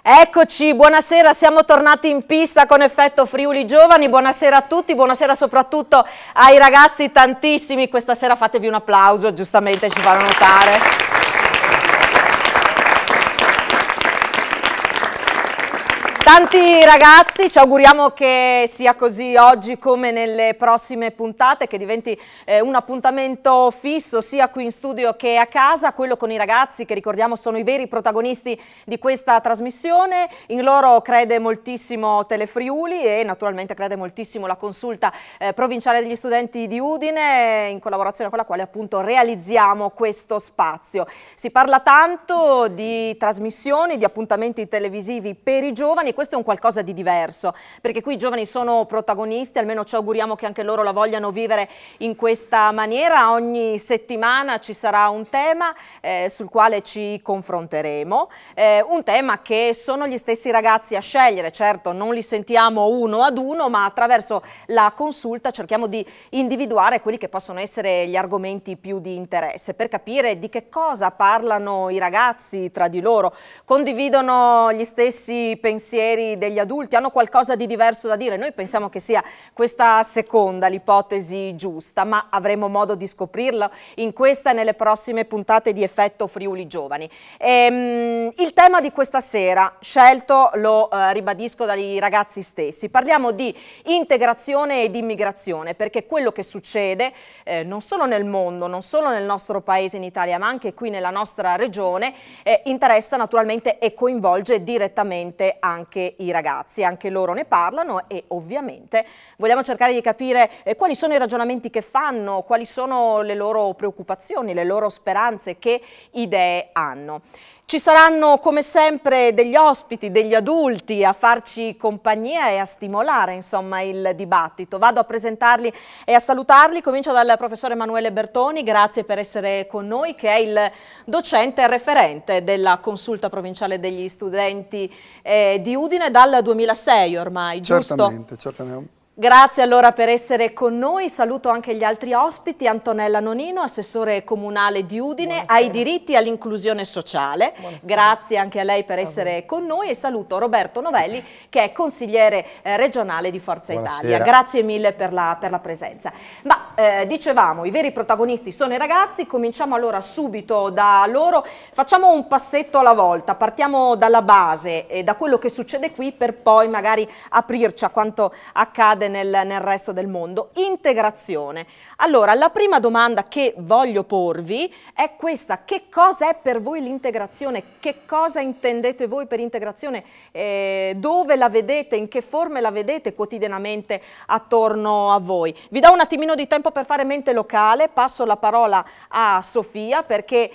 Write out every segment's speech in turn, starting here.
Eccoci, buonasera, siamo tornati in pista con Effetto Friuli Giovani, buonasera a tutti, buonasera soprattutto ai ragazzi tantissimi, questa sera fatevi un applauso, giustamente ci fanno notare. Tanti ragazzi, ci auguriamo che sia così oggi come nelle prossime puntate, che diventi un appuntamento fisso sia qui in studio che a casa, quello con i ragazzi che ricordiamo sono i veri protagonisti di questa trasmissione. In loro crede moltissimo Telefriuli e naturalmente crede moltissimo la consulta provinciale degli studenti di Udine, in collaborazione con la quale appunto realizziamo questo spazio. Si parla tanto di trasmissioni, di appuntamenti televisivi per i giovani. Questo è un qualcosa di diverso, perché qui i giovani sono protagonisti, almeno ci auguriamo che anche loro la vogliano vivere in questa maniera. Ogni settimana ci sarà un tema sul quale ci confronteremo, un tema che sono gli stessi ragazzi a scegliere. Certo, non li sentiamo uno ad uno, ma attraverso la consulta cerchiamo di individuare quelli che possono essere gli argomenti più di interesse, per capire di che cosa parlano i ragazzi tra di loro, condividono gli stessi pensieri degli adulti, hanno qualcosa di diverso da dire. Noi pensiamo che sia questa seconda l'ipotesi giusta, ma avremo modo di scoprirlo in questa e nelle prossime puntate di Effetto Friuli Giovani. Il tema di questa sera, scelto, lo ribadisco, dai ragazzi stessi. Parliamo di integrazione e di immigrazione, perché quello che succede non solo nel mondo, non solo nel nostro paese in Italia, ma anche qui nella nostra regione, interessa naturalmente e coinvolge direttamente anche i ragazzi, anche loro ne parlano e ovviamente vogliamo cercare di capire quali sono i ragionamenti che fanno, quali sono le loro preoccupazioni, le loro speranze, che idee hanno. Ci saranno come sempre degli ospiti, degli adulti a farci compagnia e a stimolare insomma il dibattito. Vado a presentarli e a salutarli, comincio dal professore Emanuele Bertoni, grazie per essere con noi, che è il docente referente della consulta provinciale degli studenti di Udine dal 2006 ormai, giusto? Certamente, certamente. Grazie allora per essere con noi, saluto anche gli altri ospiti, Antonella Nonino, assessore comunale di Udine, buonasera, ai diritti e all'inclusione sociale, buonasera, grazie anche a lei per essere con noi, e saluto Roberto Novelli che è consigliere regionale di Forza buonasera. Italia, grazie mille per la presenza. Ma dicevamo, i veri protagonisti sono i ragazzi, cominciamo allora subito da loro, facciamo un passetto alla volta, partiamo dalla base e da quello che succede qui per poi magari aprirci a quanto accade nel resto del mondo. Integrazione. Allora, la prima domanda che voglio porvi è questa: che cosa è per voi l'integrazione? Che cosa intendete voi per integrazione? Dove la vedete? In che forme la vedete quotidianamente attorno a voi? Vi do un attimino di tempo per fare mente locale, passo la parola a Sofia perché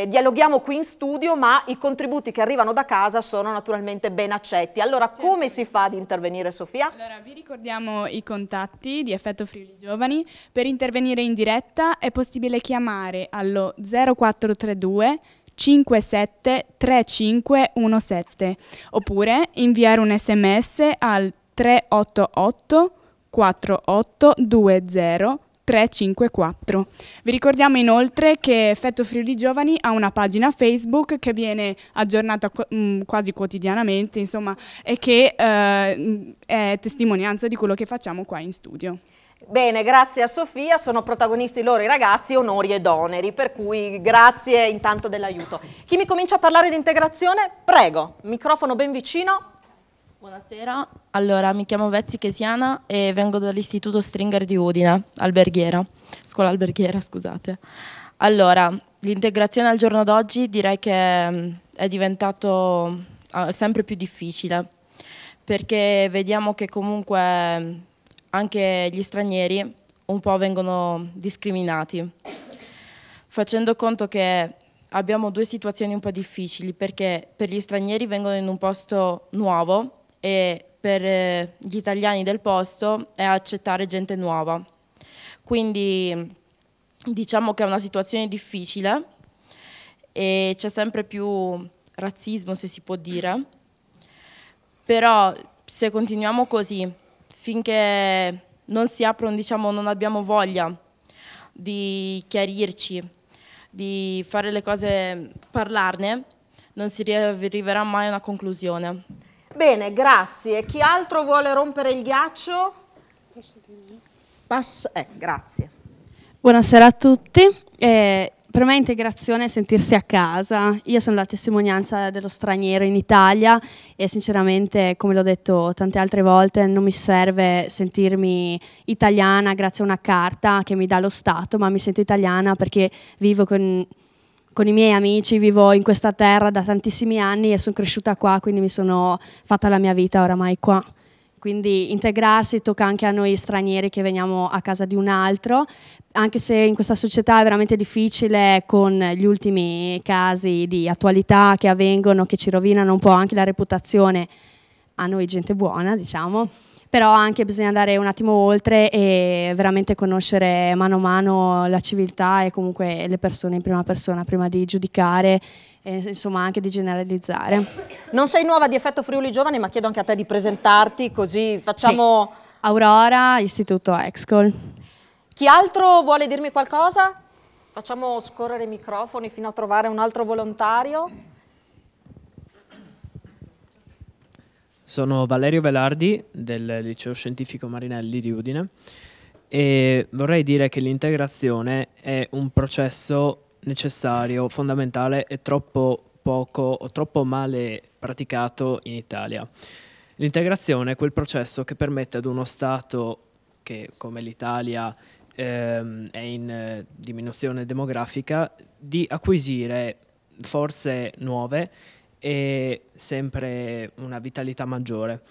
dialoghiamo qui in studio, ma i contributi che arrivano da casa sono naturalmente ben accetti. Allora, certo, come si fa ad intervenire, Sofia? Allora, vi ricordiamo i contatti di Effetto Friuli Giovani. Per intervenire in diretta è possibile chiamare allo 0432 57 3517 oppure inviare un SMS al 388 4820 354. Vi ricordiamo inoltre che Effetto Friuli Giovani ha una pagina Facebook che viene aggiornata quasi quotidianamente, insomma, e che è testimonianza di quello che facciamo qua in studio. Bene, grazie a Sofia, sono protagonisti loro i ragazzi, onori ed oneri, per cui grazie intanto dell'aiuto. Chi mi comincia a parlare di integrazione? Prego, microfono ben vicino. Buonasera, allora mi chiamo Vezzi Chesiana e vengo dall'Istituto Stringer di Udine, alberghiera, scuola alberghiera, scusate. Allora, l'integrazione al giorno d'oggi direi che è diventato sempre più difficile, perché vediamo che comunque anche gli stranieri un po' vengono discriminati, facendo conto che abbiamo due situazioni un po' difficili, perché per gli stranieri vengono in un posto nuovo e per gli italiani del posto è accettare gente nuova. Quindi diciamo che è una situazione difficile e c'è sempre più razzismo, se si può dire, però se continuiamo così finché non si aprono, diciamo, non abbiamo voglia di chiarirci, di fare le cose, parlarne, non si arriverà mai a una conclusione. Bene, grazie. Chi altro vuole rompere il ghiaccio? Grazie. Buonasera a tutti. Per me integrazione è sentirsi a casa. Io sono la testimonianza dello straniero in Italia e sinceramente, come l'ho detto tante altre volte, non mi serve sentirmi italiana grazie a una carta che mi dà lo Stato, ma mi sento italiana perché vivo con i miei amici, vivo in questa terra da tantissimi anni e sono cresciuta qua, quindi mi sono fatta la mia vita oramai qua. Quindi integrarsi tocca anche a noi stranieri che veniamo a casa di un altro, anche se in questa società è veramente difficile con gli ultimi casi di attualità che avvengono, che ci rovinano un po' anche la reputazione a noi gente buona, diciamo, però anche bisogna andare un attimo oltre e veramente conoscere mano a mano la civiltà e comunque le persone in prima persona prima di giudicare e insomma anche di generalizzare. Non sei nuova di Effetto Friuli Giovani, ma chiedo anche a te di presentarti, così facciamo... Sì. Aurora, Istituto Excol. Chi altro vuole dirmi qualcosa? Facciamo scorrere i microfoni fino a trovare un altro volontario. Sono Valerio Velardi del Liceo Scientifico Marinelli di Udine e vorrei dire che l'integrazione è un processo necessario, fondamentale e troppo poco o troppo male praticato in Italia. L'integrazione è quel processo che permette ad uno Stato che, come l'Italia, è in diminuzione demografica, di acquisire forze nuove e sempre una vitalità maggiore.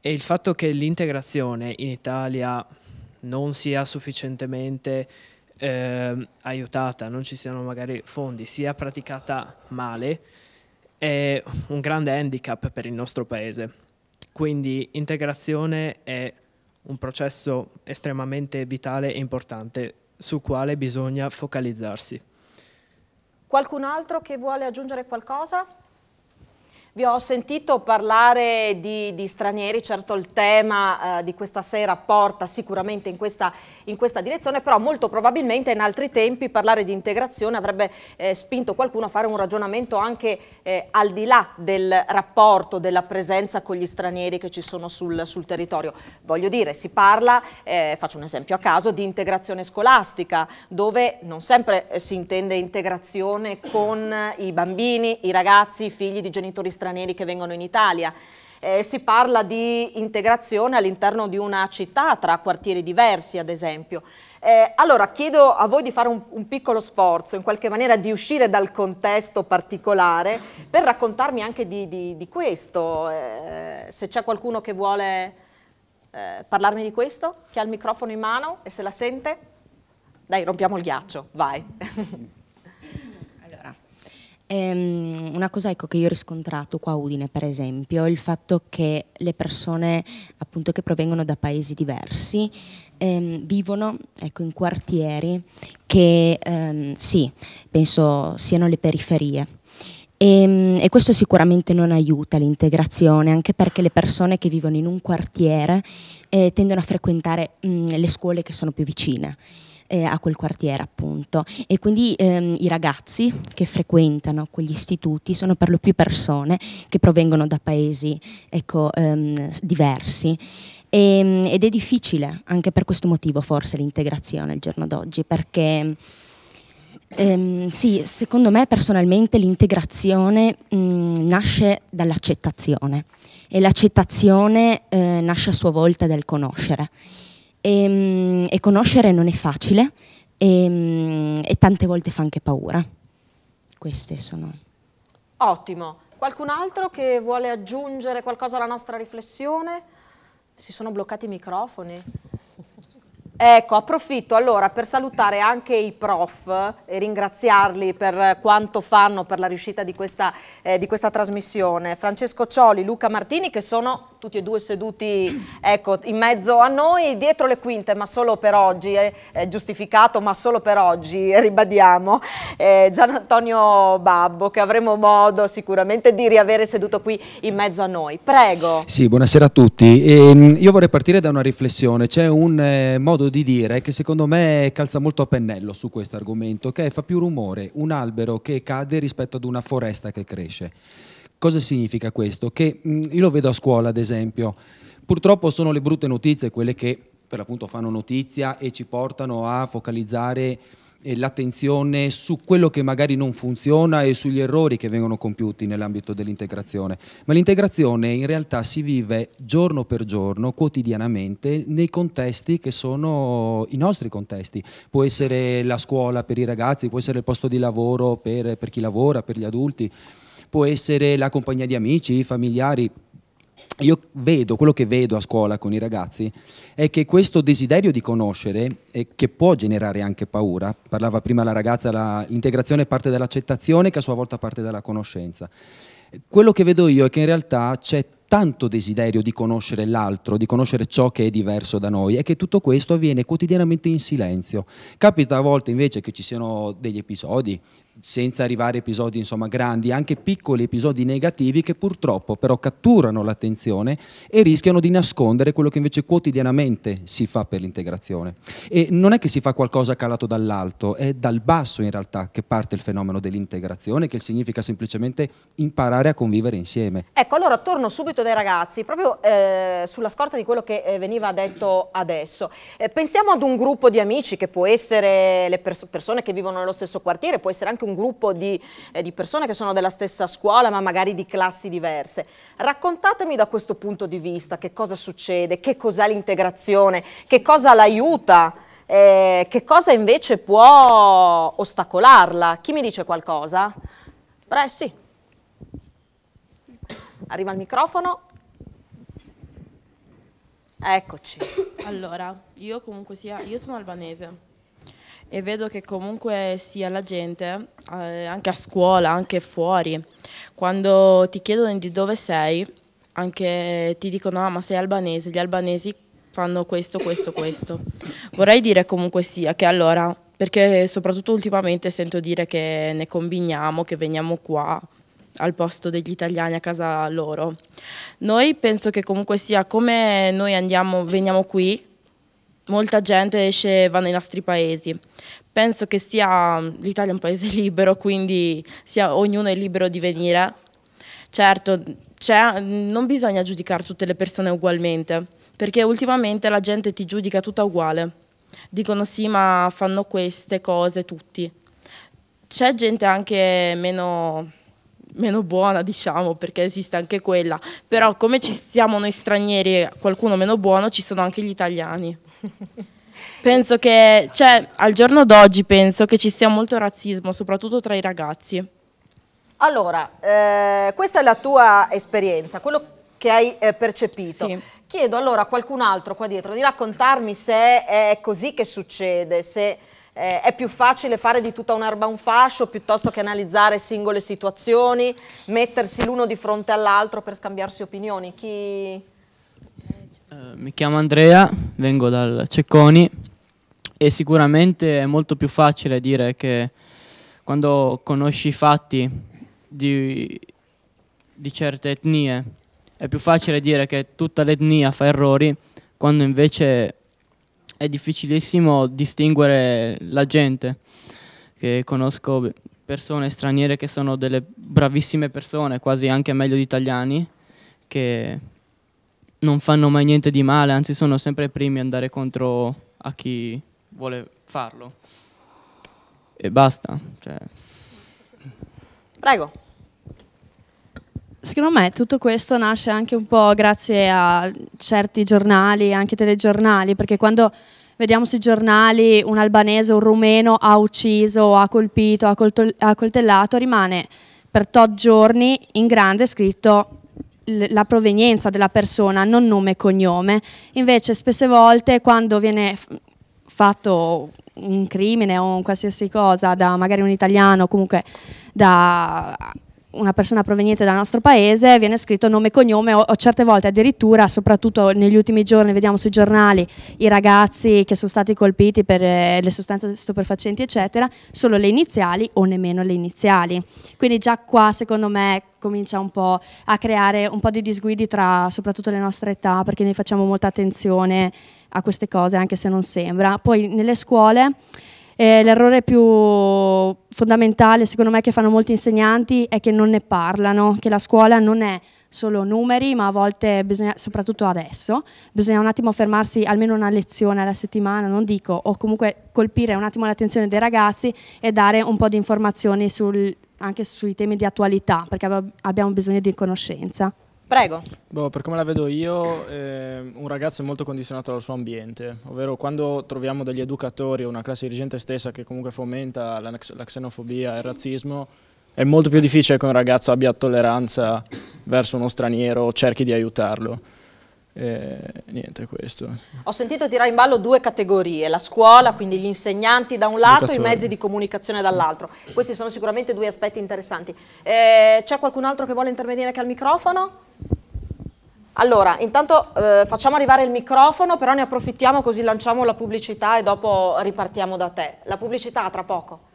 E il fatto che l'integrazione in Italia non sia sufficientemente aiutata, non ci siano magari fondi, sia praticata male, è un grande handicap per il nostro paese. Quindi integrazione è un processo estremamente vitale e importante sul quale bisogna focalizzarsi. Qualcun altro che vuole aggiungere qualcosa? Vi ho sentito parlare di stranieri, certo il tema di questa sera porta sicuramente in questa direzione, però molto probabilmente in altri tempi parlare di integrazione avrebbe spinto qualcuno a fare un ragionamento anche al di là del rapporto, della presenza con gli stranieri che ci sono sul territorio. Voglio dire, si parla, faccio un esempio a caso, di integrazione scolastica, dove non sempre si intende integrazione con i bambini, i ragazzi, i figli di genitori stranieri che vengono in Italia. Si parla di integrazione all'interno di una città tra quartieri diversi, ad esempio. Allora chiedo a voi di fare un piccolo sforzo, in qualche maniera di uscire dal contesto particolare per raccontarmi anche di questo. Se c'è qualcuno che vuole parlarmi di questo, che ha il microfono in mano e se la sente, dai, rompiamo il ghiaccio, vai. Una cosa ecco, che io ho riscontrato qua a Udine, per esempio, è il fatto che le persone appunto che provengono da paesi diversi vivono ecco, in quartieri che sì, penso siano le periferie. E questo sicuramente non aiuta l'integrazione, anche perché le persone che vivono in un quartiere tendono a frequentare le scuole che sono più vicine a quel quartiere appunto, e quindi i ragazzi che frequentano quegli istituti sono per lo più persone che provengono da paesi ecco, diversi ed è difficile anche per questo motivo forse l'integrazione al giorno d'oggi, perché sì, secondo me personalmente l'integrazione nasce dall'accettazione e l'accettazione nasce a sua volta dal conoscere. E conoscere non è facile e tante volte fa anche paura. Queste sono. Ottimo. Qualcun altro che vuole aggiungere qualcosa alla nostra riflessione? Si sono bloccati i microfoni. Ecco, approfitto allora per salutare anche i prof e ringraziarli per quanto fanno per la riuscita di questa trasmissione. Francesco Cioli, Luca Martini, che sono tutti e due seduti, ecco, in mezzo a noi, dietro le quinte, ma solo per oggi, è giustificato, ma solo per oggi, ribadiamo, Gian Antonio Babbo, che avremo modo sicuramente di riavere seduto qui in mezzo a noi. Prego. Sì, buonasera a tutti. Io vorrei partire da una riflessione. C'è un modo di dire che secondo me calza molto a pennello su questo argomento, che fa più rumore un albero che cade rispetto ad una foresta che cresce. Cosa significa questo? Che io lo vedo a scuola, ad esempio. Purtroppo sono le brutte notizie quelle che per l'appunto fanno notizia e ci portano a focalizzare l'attenzione su quello che magari non funziona e sugli errori che vengono compiuti nell'ambito dell'integrazione. Ma l'integrazione in realtà si vive giorno per giorno, quotidianamente, nei contesti che sono i nostri contesti. Può essere la scuola per i ragazzi, può essere il posto di lavoro per chi lavora, per gli adulti, può essere la compagnia di amici, familiari. Io vedo, quello che vedo a scuola con i ragazzi è che questo desiderio di conoscere, che può generare anche paura, parlava prima la ragazza, l'integrazione parte dall'accettazione che a sua volta parte dalla conoscenza. Quello che vedo io è che in realtà c'è tanto desiderio di conoscere l'altro, di conoscere ciò che è diverso da noi, e che tutto questo avviene quotidianamente in silenzio. Capita a volte invece che ci siano degli episodi, senza arrivare a episodi insomma grandi, anche piccoli episodi negativi che purtroppo però catturano l'attenzione e rischiano di nascondere quello che invece quotidianamente si fa per l'integrazione. E non è che si fa qualcosa calato dall'alto, è dal basso in realtà che parte il fenomeno dell'integrazione, che significa semplicemente imparare a convivere insieme. Ecco, allora torno subito dai ragazzi, proprio sulla scorta di quello che veniva detto adesso. Pensiamo ad un gruppo di amici che può essere le persone che vivono nello stesso quartiere, può essere anche un gruppo di persone che sono della stessa scuola ma magari di classi diverse. Raccontatemi da questo punto di vista che cosa succede, che cos'è l'integrazione, che cosa l'aiuta, che cosa invece può ostacolarla. Chi mi dice qualcosa? Sì. Arriva il microfono. Eccoci. Allora, io sono albanese e vedo che comunque sia la gente, anche a scuola, anche fuori, quando ti chiedono di dove sei, anche ti dicono ma sei albanese, gli albanesi fanno questo, questo, questo. Vorrei dire comunque sia che allora, perché soprattutto ultimamente sento dire che ne combiniamo, che veniamo qua al posto degli italiani a casa loro. Noi penso che comunque sia come noi veniamo qui, molta gente esce e va nei nostri paesi. Penso che l'Italia è un paese libero, quindi ognuno è libero di venire. Certo, non bisogna giudicare tutte le persone ugualmente, perché ultimamente la gente ti giudica tutta uguale. Dicono sì, ma fanno queste cose tutti. C'è gente anche meno buona, diciamo, perché esiste anche quella, però come ci siamo noi stranieri e qualcuno meno buono, ci sono anche gli italiani. Penso che, al giorno d'oggi penso che ci sia molto razzismo, soprattutto tra i ragazzi. Allora, questa è la tua esperienza, quello che hai percepito. Sì. Chiedo allora a qualcun altro qua dietro di raccontarmi se è così che succede, se è più facile fare di tutta un'erba un fascio piuttosto che analizzare singole situazioni, mettersi l'uno di fronte all'altro per scambiarsi opinioni. Chi? Mi chiamo Andrea, vengo dal Cecconi e sicuramente è molto più facile dire che quando conosci i fatti di certe etnie è più facile dire che tutta l'etnia fa errori, quando invece è difficilissimo distinguere la gente. Che conosco persone straniere che sono delle bravissime persone, quasi anche meglio di italiani, che non fanno mai niente di male, anzi sono sempre i primi ad andare contro a chi vuole farlo. E basta. Prego. Secondo me tutto questo nasce anche un po' grazie a certi giornali, anche telegiornali, perché quando vediamo sui giornali un albanese, un rumeno ha ucciso, ha colpito, ha coltellato, rimane per tot giorni in grande scritto la provenienza della persona, non nome e cognome. Invece spesse volte quando viene fatto un crimine o un qualsiasi cosa da magari un italiano, comunque da una persona proveniente dal nostro paese, viene scritto nome e cognome, o certe volte addirittura, soprattutto negli ultimi giorni, vediamo sui giornali i ragazzi che sono stati colpiti per le sostanze stupefacenti eccetera, solo le iniziali o nemmeno le iniziali. Quindi già qua secondo me comincia un po' a creare un po' di disguidi tra soprattutto le nostre età, perché noi facciamo molta attenzione a queste cose anche se non sembra. Poi nelle scuole l'errore più fondamentale secondo me che fanno molti insegnanti è che non ne parlano, che la scuola non è solo numeri, ma a volte bisogna, soprattutto adesso, bisogna un attimo fermarsi almeno una lezione alla settimana, non dico, o comunque colpire un attimo l'attenzione dei ragazzi e dare un po' di informazioni anche sui temi di attualità, perché abbiamo bisogno di conoscenza. Prego. Per come la vedo io, un ragazzo è molto condizionato dal suo ambiente, ovvero quando troviamo degli educatori o una classe dirigente stessa che comunque fomenta la xenofobia e il razzismo, è molto più difficile che un ragazzo abbia tolleranza verso uno straniero o cerchi di aiutarlo. Niente, questo. Ho sentito tirare in ballo due categorie, la scuola, quindi gli insegnanti da un lato e i mezzi di comunicazione dall'altro. Questi sono sicuramente due aspetti interessanti. C'è qualcun altro che vuole intervenire anche al microfono? Allora, intanto facciamo arrivare il microfono, però ne approfittiamo così lanciamo la pubblicità e dopo ripartiamo da te. La pubblicità tra poco.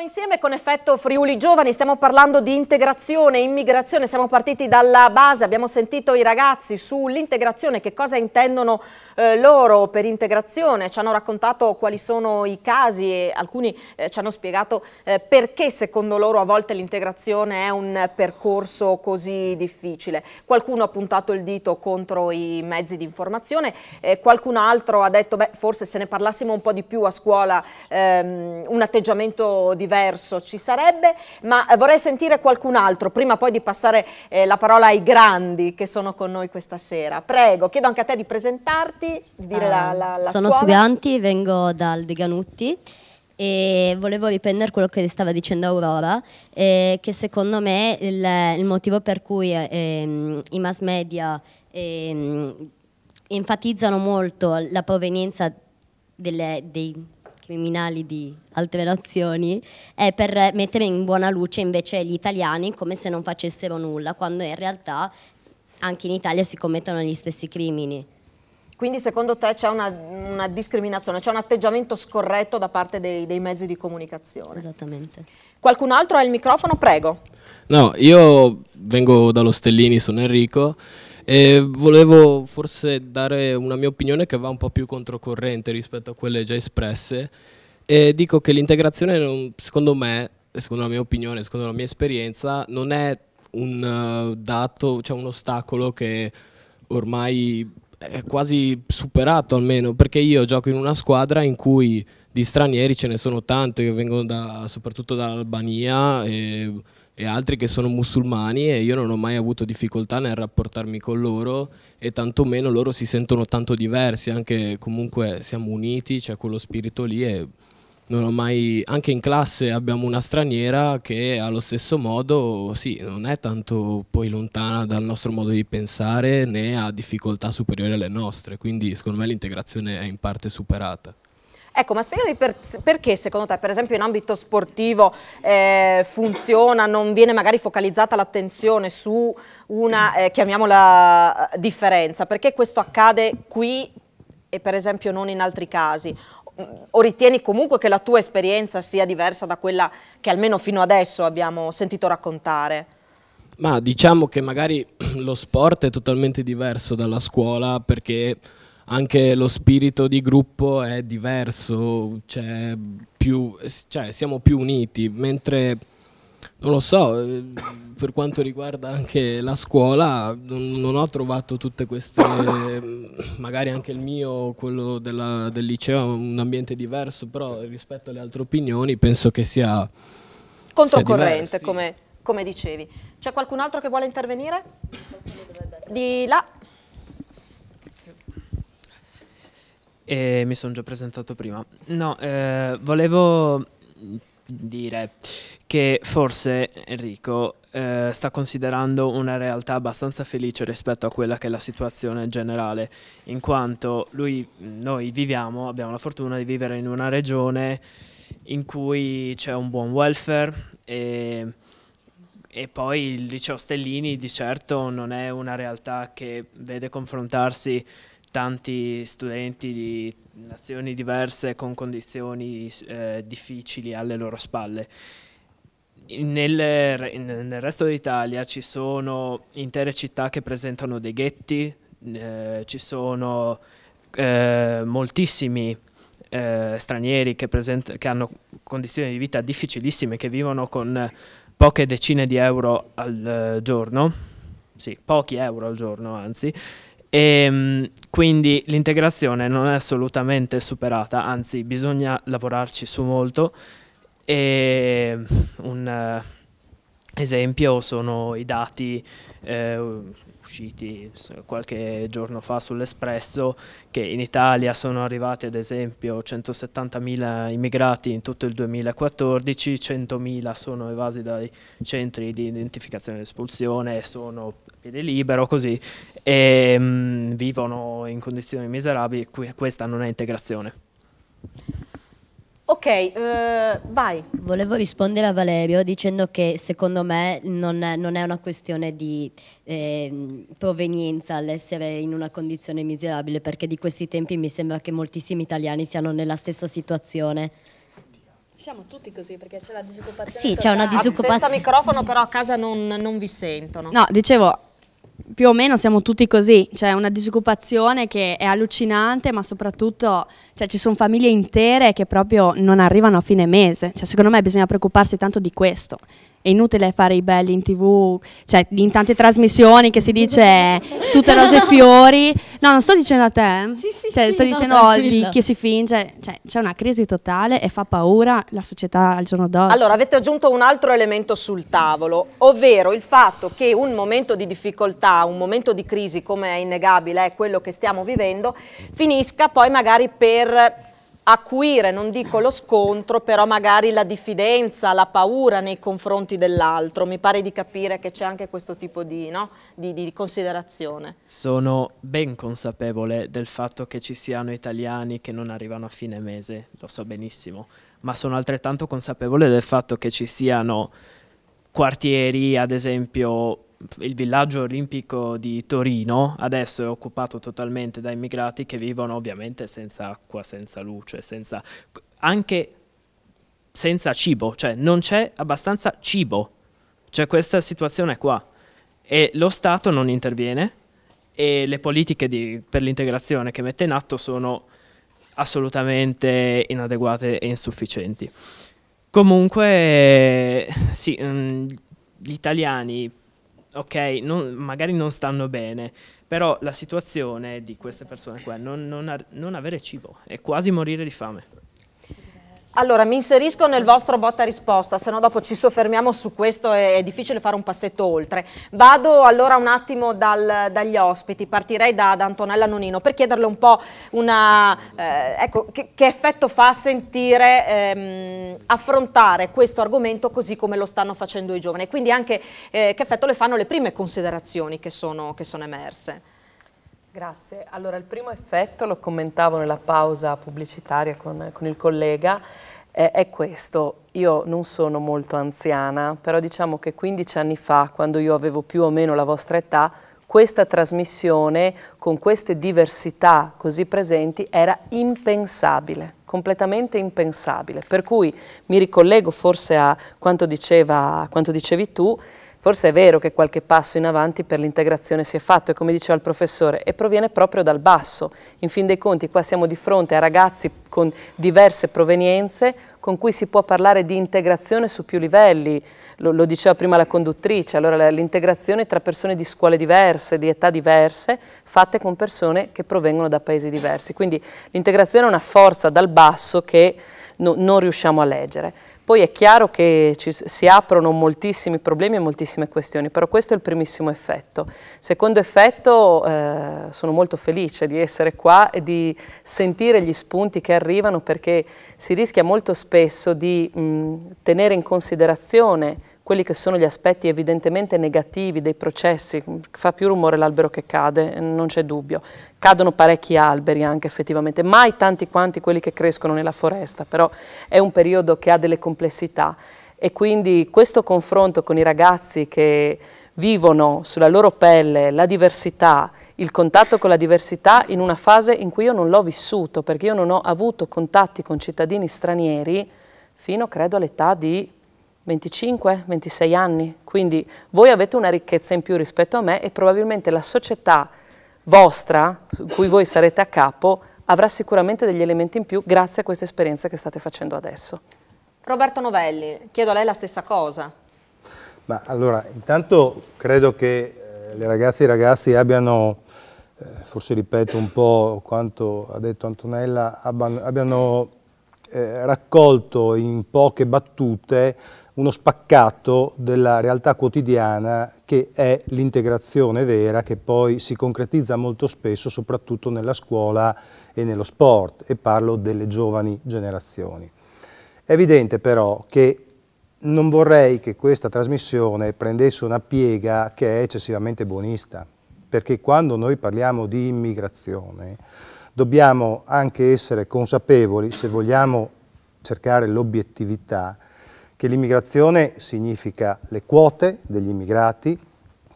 Insieme con Effetto Friuli Giovani stiamo parlando di integrazione, immigrazione, siamo partiti dalla base, abbiamo sentito i ragazzi sull'integrazione, che cosa intendono loro per integrazione, ci hanno raccontato quali sono i casi e alcuni ci hanno spiegato perché secondo loro a volte l'integrazione è un percorso così difficile. Qualcuno ha puntato il dito contro i mezzi di informazione, qualcun altro ha detto beh, forse se ne parlassimo un po' di più a scuola un atteggiamento diverso ci sarebbe, ma vorrei sentire qualcun altro prima poi di passare la parola ai grandi che sono con noi questa sera. Prego, chiedo anche a te di presentarti, di dire la sono scuola. Suganti, vengo dal Deganutti e volevo riprendere quello che stava dicendo Aurora, che secondo me il motivo per cui i mass media enfatizzano molto la provenienza dei criminali di altre nazioni è per mettere in buona luce invece gli italiani come se non facessero nulla, quando in realtà anche in Italia si commettono gli stessi crimini. Quindi secondo te c'è una discriminazione, c'è un atteggiamento scorretto da parte dei mezzi di comunicazione? Esattamente. Qualcun altro ha il microfono? Prego. No, io vengo dallo Stellini, sono Enrico e volevo forse dare una mia opinione che va un po' più controcorrente rispetto a quelle già espresse e dico che l'integrazione secondo me, secondo la mia opinione, secondo la mia esperienza non è un dato, cioè un ostacolo che ormai è quasi superato almeno, perché io gioco in una squadra in cui di stranieri ce ne sono tanti che vengono soprattutto dall'Albania e altri che sono musulmani e io non ho mai avuto difficoltà nel rapportarmi con loro e tantomeno loro si sentono tanto diversi, anche comunque siamo uniti, c'è quello spirito lì e non ho mai, anche in classe abbiamo una straniera che allo stesso modo, sì, non è tanto poi lontana dal nostro modo di pensare né ha difficoltà superiori alle nostre, quindi secondo me l'integrazione è in parte superata. Ecco, ma spiegami perché secondo te, per esempio in ambito sportivo funziona, non viene magari focalizzata l'attenzione su una, chiamiamola, differenza, perché questo accade qui e per esempio non in altri casi? O ritieni comunque che la tua esperienza sia diversa da quella che almeno fino adesso abbiamo sentito raccontare? Ma diciamo che magari lo sport è totalmente diverso dalla scuola perché anche lo spirito di gruppo è diverso, cioè siamo più uniti, mentre non lo so, per quanto riguarda anche la scuola non ho trovato tutte queste, magari anche il mio, quello del liceo è un ambiente diverso, però rispetto alle altre opinioni penso che sia controcorrente, come dicevi. C'è qualcun altro che vuole intervenire? Di là. Mi sono già presentato prima. No, volevo dire che forse Enrico sta considerando una realtà abbastanza felice rispetto a quella che è la situazione generale, in quanto noi abbiamo la fortuna di vivere in una regione in cui c'è un buon welfare e poi il liceo Stellini di certo non è una realtà che vede confrontarsi tanti studenti di nazioni diverse con condizioni difficili alle loro spalle. Nel resto d'Italia ci sono intere città che presentano dei ghetti, ci sono moltissimi stranieri che hanno condizioni di vita difficilissime, che vivono con poche decine di euro al giorno, sì, pochi euro al giorno anzi, e quindi l'integrazione non è assolutamente superata, anzi bisogna lavorarci su molto. E un esempio sono i dati usciti qualche giorno fa sull'Espresso, che in Italia sono arrivati ad esempio 170.000 immigrati in tutto il 2014, 100.000 sono evasi dai centri di identificazione ed espulsione, sono a piede libero così, e vivono in condizioni miserabili. Questa non è integrazione. Ok, vai. Volevo rispondere a Valerio dicendo che secondo me non è una questione di provenienza l'essere in una condizione miserabile, perché di questi tempi mi sembra che moltissimi italiani siano nella stessa situazione. Siamo tutti così, perché c'è la disoccupazione. Sì, c'è una disoccupazione. Senza microfono però a casa non vi sentono. No, dicevo, più o meno siamo tutti così, c'è una disoccupazione che è allucinante, ma soprattutto ci sono famiglie intere che proprio non arrivano a fine mese. Secondo me bisogna preoccuparsi tanto di questo. È inutile fare i belli in TV, in tante trasmissioni che si dice tutte rose e fiori. No, non sto dicendo a te, sto dicendo di chi si finge. C'è una crisi totale e fa paura la società al giorno d'oggi. Allora, avete aggiunto un altro elemento sul tavolo, ovvero il fatto che un momento di difficoltà, un momento di crisi, come è innegabile, è quello che stiamo vivendo, finisca poi magari per acuire, non dico lo scontro, però magari la diffidenza, la paura nei confronti dell'altro. Mi pare di capire che c'è anche questo tipo di considerazione. Sono ben consapevole del fatto che ci siano italiani che non arrivano a fine mese, lo so benissimo, ma sono altrettanto consapevole del fatto che ci siano quartieri, ad esempio il villaggio olimpico di Torino adesso è occupato totalmente da immigrati che vivono ovviamente senza acqua, senza luce, anche senza cibo, non c'è abbastanza cibo, c'è questa situazione qua e lo Stato non interviene e le politiche per l'integrazione che mette in atto sono assolutamente inadeguate e insufficienti. Comunque sì, gli italiani magari non stanno bene, però la situazione di queste persone qua è non avere cibo, è quasi morire di fame. Allora, mi inserisco nel vostro botta risposta, se no dopo ci soffermiamo su questo, è difficile fare un passetto oltre. Vado allora un attimo dagli ospiti, partirei da Antonella Nonino per chiederle un po' che effetto fa sentire affrontare questo argomento così come lo stanno facendo i giovani, e quindi anche che effetto le fanno le prime considerazioni che sono emerse. Grazie. Allora, il primo effetto, lo commentavo nella pausa pubblicitaria con il collega, è questo. Io non sono molto anziana, però diciamo che 15 anni fa, quando io avevo più o meno la vostra età, questa trasmissione con queste diversità così presenti era impensabile, completamente impensabile. Per cui mi ricollego forse a quanto dicevi tu. Forse è vero che qualche passo in avanti per l'integrazione si è fatto, e come diceva il professore, e proviene proprio dal basso. In fin dei conti qua siamo di fronte a ragazzi con diverse provenienze con cui si può parlare di integrazione su più livelli. Lo diceva prima la conduttrice, allora l'integrazione tra persone di scuole diverse, di età diverse, fatte con persone che provengono da paesi diversi. Quindi l'integrazione è una forza dal basso che non riusciamo a leggere. Poi è chiaro che si aprono moltissimi problemi e moltissime questioni, però questo è il primissimo effetto. Secondo effetto, sono molto felice di essere qua e di sentire gli spunti che arrivano, perché si rischia molto spesso di tenere in considerazione quelli che sono gli aspetti evidentemente negativi dei processi, fa più rumore l'albero che cade, non c'è dubbio. Cadono parecchi alberi anche effettivamente, mai tanti quanti quelli che crescono nella foresta, però è un periodo che ha delle complessità e quindi questo confronto con i ragazzi che vivono sulla loro pelle la diversità, il contatto con la diversità in una fase in cui io non l'ho vissuto, perché io non ho avuto contatti con cittadini stranieri fino credo all'età di 25-26 anni, quindi voi avete una ricchezza in più rispetto a me e probabilmente la società vostra, su cui voi sarete a capo, avrà sicuramente degli elementi in più grazie a questa esperienza che state facendo adesso. Roberto Novelli, chiedo a lei la stessa cosa. Ma allora, intanto credo che le ragazze e i ragazzi abbiano, forse ripeto un po' quanto ha detto Antonella, abbiano raccolto in poche battute uno spaccato della realtà quotidiana che è l'integrazione vera, che poi si concretizza molto spesso soprattutto nella scuola e nello sport, e parlo delle giovani generazioni. È evidente però che non vorrei che questa trasmissione prendesse una piega che è eccessivamente buonista, perché quando noi parliamo di immigrazione dobbiamo anche essere consapevoli, se vogliamo cercare l'obiettività, che l'immigrazione significa le quote degli immigrati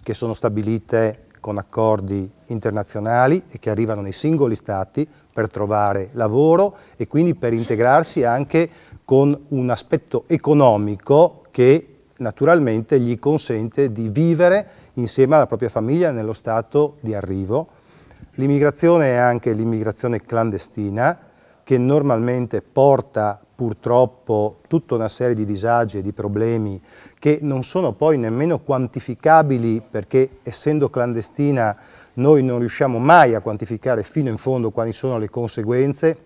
che sono stabilite con accordi internazionali e che arrivano nei singoli stati per trovare lavoro e quindi per integrarsi anche con un aspetto economico che naturalmente gli consente di vivere insieme alla propria famiglia nello stato di arrivo. L'immigrazione è anche l'immigrazione clandestina, che normalmente porta purtroppo tutta una serie di disagi e di problemi che non sono poi nemmeno quantificabili, perché essendo clandestina noi non riusciamo mai a quantificare fino in fondo quali sono le conseguenze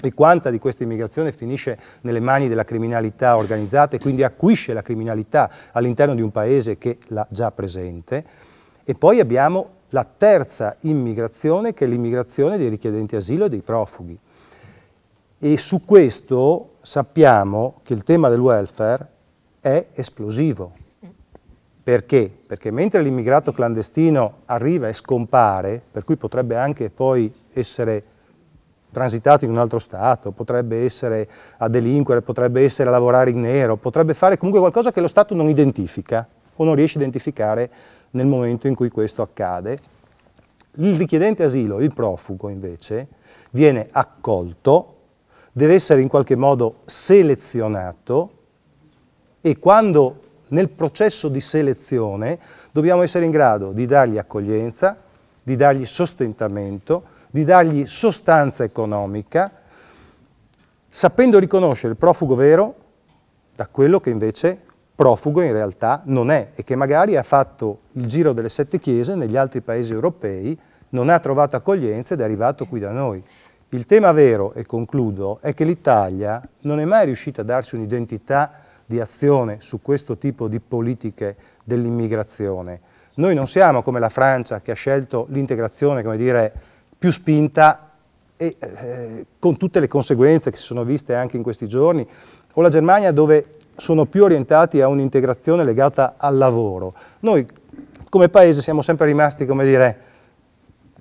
e quanta di questa immigrazione finisce nelle mani della criminalità organizzata e quindi acuisce la criminalità all'interno di un paese che l'ha già presente. E poi abbiamo la terza immigrazione, che è l'immigrazione dei richiedenti asilo e dei profughi. E su questo sappiamo che il tema del welfare è esplosivo. Perché? Perché mentre l'immigrato clandestino arriva e scompare, per cui potrebbe anche poi essere transitato in un altro stato, potrebbe essere a delinquere, potrebbe essere a lavorare in nero, potrebbe fare comunque qualcosa che lo Stato non identifica o non riesce a identificare nel momento in cui questo accade. Il richiedente asilo, il profugo invece, viene accolto, deve essere in qualche modo selezionato e quando nel processo di selezione dobbiamo essere in grado di dargli accoglienza, di dargli sostentamento, di dargli sostanza economica, sapendo riconoscere il profugo vero da quello che invece profugo in realtà non è e che magari ha fatto il giro delle 7 chiese negli altri paesi europei, non ha trovato accoglienza ed è arrivato qui da noi. Il tema vero, e concludo, è che l'Italia non è mai riuscita a darsi un'identità di azione su questo tipo di politiche dell'immigrazione. Noi non siamo come la Francia che ha scelto l'integrazione, come dire, più spinta e con tutte le conseguenze che si sono viste anche in questi giorni, o la Germania dove sono più orientati a un'integrazione legata al lavoro. Noi come Paese siamo sempre rimasti, come dire,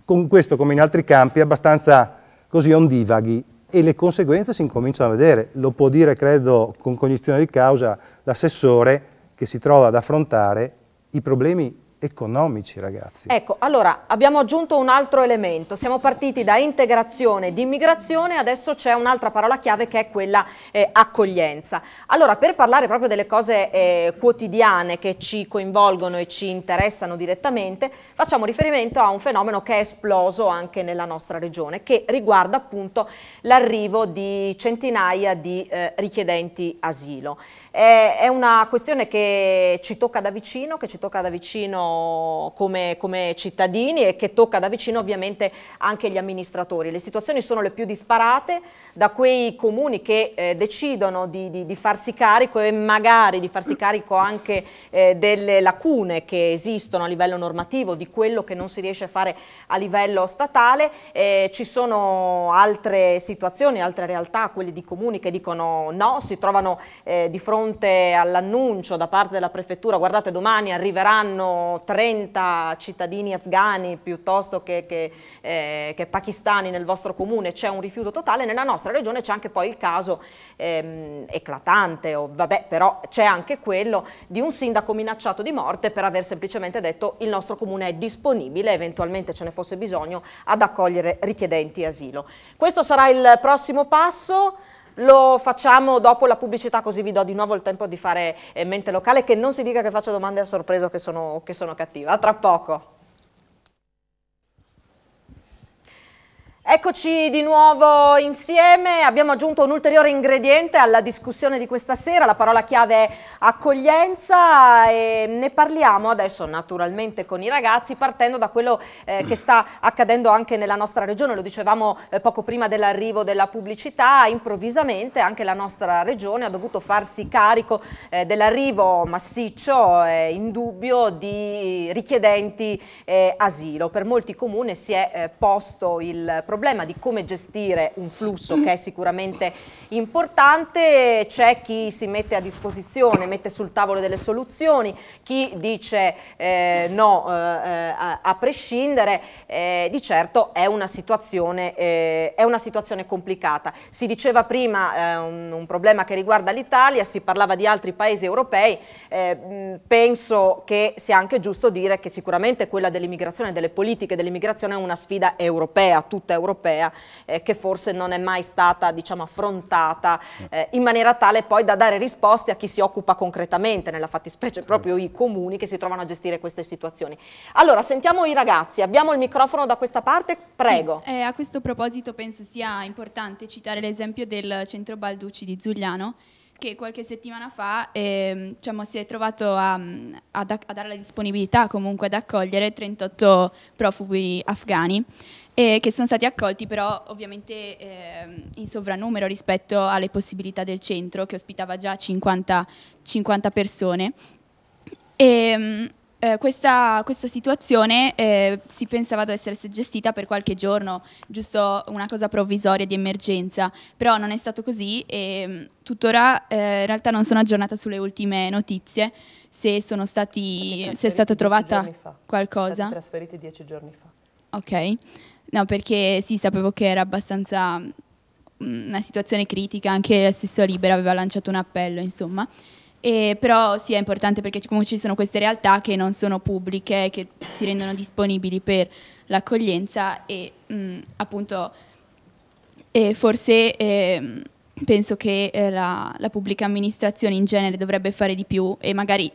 con questo come in altri campi, abbastanza così ondivaghi e le conseguenze si incominciano a vedere. Lo può dire, credo, con cognizione di causa l'assessore che si trova ad affrontare i problemi economici, ragazzi. Ecco, allora abbiamo aggiunto un altro elemento, siamo partiti da integrazione, di immigrazione, adesso c'è un'altra parola chiave che è quella accoglienza. Allora, per parlare proprio delle cose quotidiane che ci coinvolgono e ci interessano direttamente, facciamo riferimento a un fenomeno che è esploso anche nella nostra regione, che riguarda appunto l'arrivo di centinaia di richiedenti asilo. È una questione che ci tocca da vicino vivono come cittadini e che tocca da vicino ovviamente anche gli amministratori. Le situazioni sono le più disparate, da quei comuni che decidono di farsi carico e magari di farsi carico anche delle lacune che esistono a livello normativo, di quello che non si riesce a fare a livello statale. Ci sono altre situazioni, altre realtà, quelli di comuni che dicono no, si trovano di fronte all'annuncio da parte della prefettura: guardate, domani arriveranno 30 cittadini afghani piuttosto che pakistani nel vostro comune, c'è un rifiuto totale. Nella nostra regione c'è anche poi il caso eclatante, però c'è anche quello di un sindaco minacciato di morte per aver semplicemente detto: il nostro comune è disponibile, eventualmente ce ne fosse bisogno, ad accogliere richiedenti asilo. Questo sarà il prossimo passo. Lo facciamo dopo la pubblicità, così vi do di nuovo il tempo di fare mente locale, che non si dica che faccio domande a sorpresa, che sono cattiva. A tra poco. Eccoci di nuovo insieme, abbiamo aggiunto un ulteriore ingrediente alla discussione di questa sera, la parola chiave è accoglienza, e ne parliamo adesso naturalmente con i ragazzi, partendo da quello che sta accadendo anche nella nostra regione. Lo dicevamo poco prima dell'arrivo della pubblicità: improvvisamente anche la nostra regione ha dovuto farsi carico dell'arrivo massiccio, indubbio, di richiedenti asilo. Per molti comuni si è posto il problema di come gestire un flusso che è sicuramente importante. C'è chi si mette a disposizione, mette sul tavolo delle soluzioni, chi dice no a prescindere. Di certo è una situazione complicata. Si diceva prima un problema che riguarda l'Italia, si parlava di altri paesi europei. Penso che sia anche giusto dire che sicuramente quella dell'immigrazione, delle politiche dell'immigrazione, è una sfida europea, tutta europea, che forse non è mai stata, diciamo, affrontata in maniera tale poi da dare risposte a chi si occupa concretamente, nella fattispecie proprio i comuni che si trovano a gestire queste situazioni. Allora, sentiamo i ragazzi, abbiamo il microfono da questa parte, prego. Sì, a questo proposito penso sia importante citare l'esempio del centro Balducci di Giugliano, che qualche settimana fa si è trovato a dare la disponibilità comunque ad accogliere 38 profughi afghani, che sono stati accolti però ovviamente in sovrannumero rispetto alle possibilità del centro, che ospitava già 50 persone. Questa situazione si pensava dovesse essere gestita per qualche giorno, giusto una cosa provvisoria di emergenza, però non è stato così e tuttora in realtà non sono aggiornata sulle ultime notizie, se è stata trovata qualcosa. Sono stati trasferiti 10 giorni fa. Ok, no, perché sì, sapevo che era abbastanza una situazione critica, anche lo stesso Libera aveva lanciato un appello, insomma. Però sì, è importante perché comunque ci sono queste realtà che non sono pubbliche, che si rendono disponibili per l'accoglienza e appunto forse penso che la pubblica amministrazione in genere dovrebbe fare di più e magari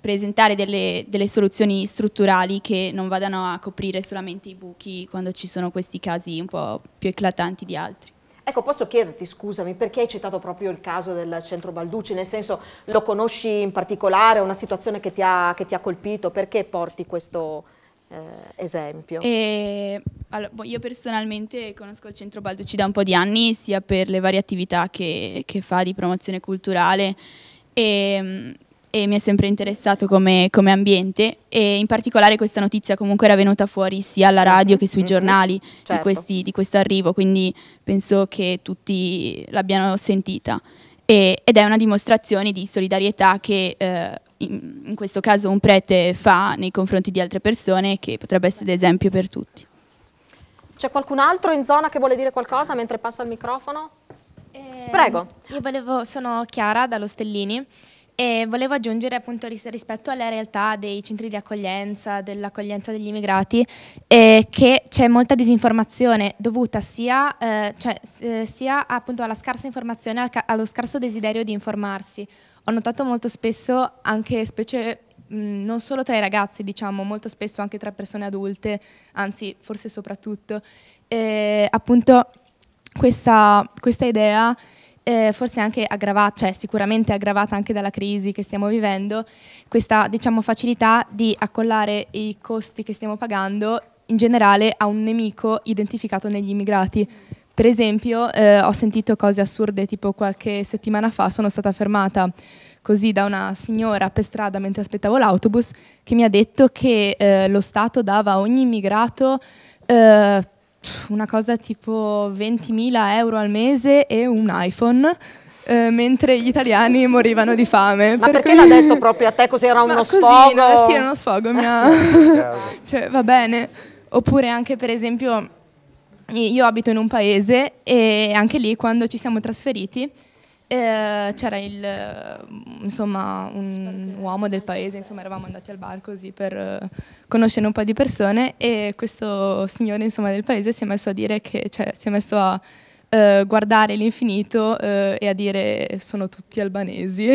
presentare delle soluzioni strutturali che non vadano a coprire solamente i buchi quando ci sono questi casi un po' più eclatanti di altri. Ecco, posso chiederti, scusami, perché hai citato proprio il caso del centro Balducci? Nel senso, lo conosci in particolare, una situazione che ti ha colpito? Perché porti questo esempio? Allora, io personalmente conosco il centro Balducci da un po' di anni, sia per le varie attività che fa di promozione culturale e mi è sempre interessato come ambiente, e in particolare questa notizia comunque era venuta fuori sia alla radio che sui giornali, certo, di questo arrivo, quindi penso che tutti l'abbiano sentita ed è una dimostrazione di solidarietà che in questo caso un prete fa nei confronti di altre persone, che potrebbe essere d'esempio per tutti. C'è qualcun altro in zona che vuole dire qualcosa mentre passa il microfono? Prego. Sono Chiara dallo Stellini. E volevo aggiungere appunto rispetto alle realtà dei centri di accoglienza, dell'accoglienza degli immigrati, che c'è molta disinformazione dovuta sia appunto alla scarsa informazione, allo scarso desiderio di informarsi. Ho notato molto spesso anche specie non solo tra i ragazzi, diciamo, molto spesso anche tra persone adulte, anzi forse soprattutto, appunto questa idea forse anche aggravata, cioè sicuramente aggravata anche dalla crisi che stiamo vivendo, questa diciamo facilità di accollare i costi che stiamo pagando in generale a un nemico identificato negli immigrati. Per esempio ho sentito cose assurde, tipo qualche settimana fa sono stata fermata così da una signora per strada mentre aspettavo l'autobus che mi ha detto che lo Stato dava a ogni immigrato una cosa tipo 20.000 euro al mese e un iPhone, mentre gli italiani morivano di fame. Ma perché l'ha detto proprio a te? Così era uno sfogo? No, sì, era uno sfogo. Cioè, va bene. Oppure anche, per esempio, io abito in un paese e anche lì quando ci siamo trasferiti c'era un uomo del paese, insomma eravamo andati al bar così per conoscere un po' di persone e questo signore insomma del paese si è messo a dire che, cioè si è messo a guardare l'infinito e a dire sono tutti albanesi,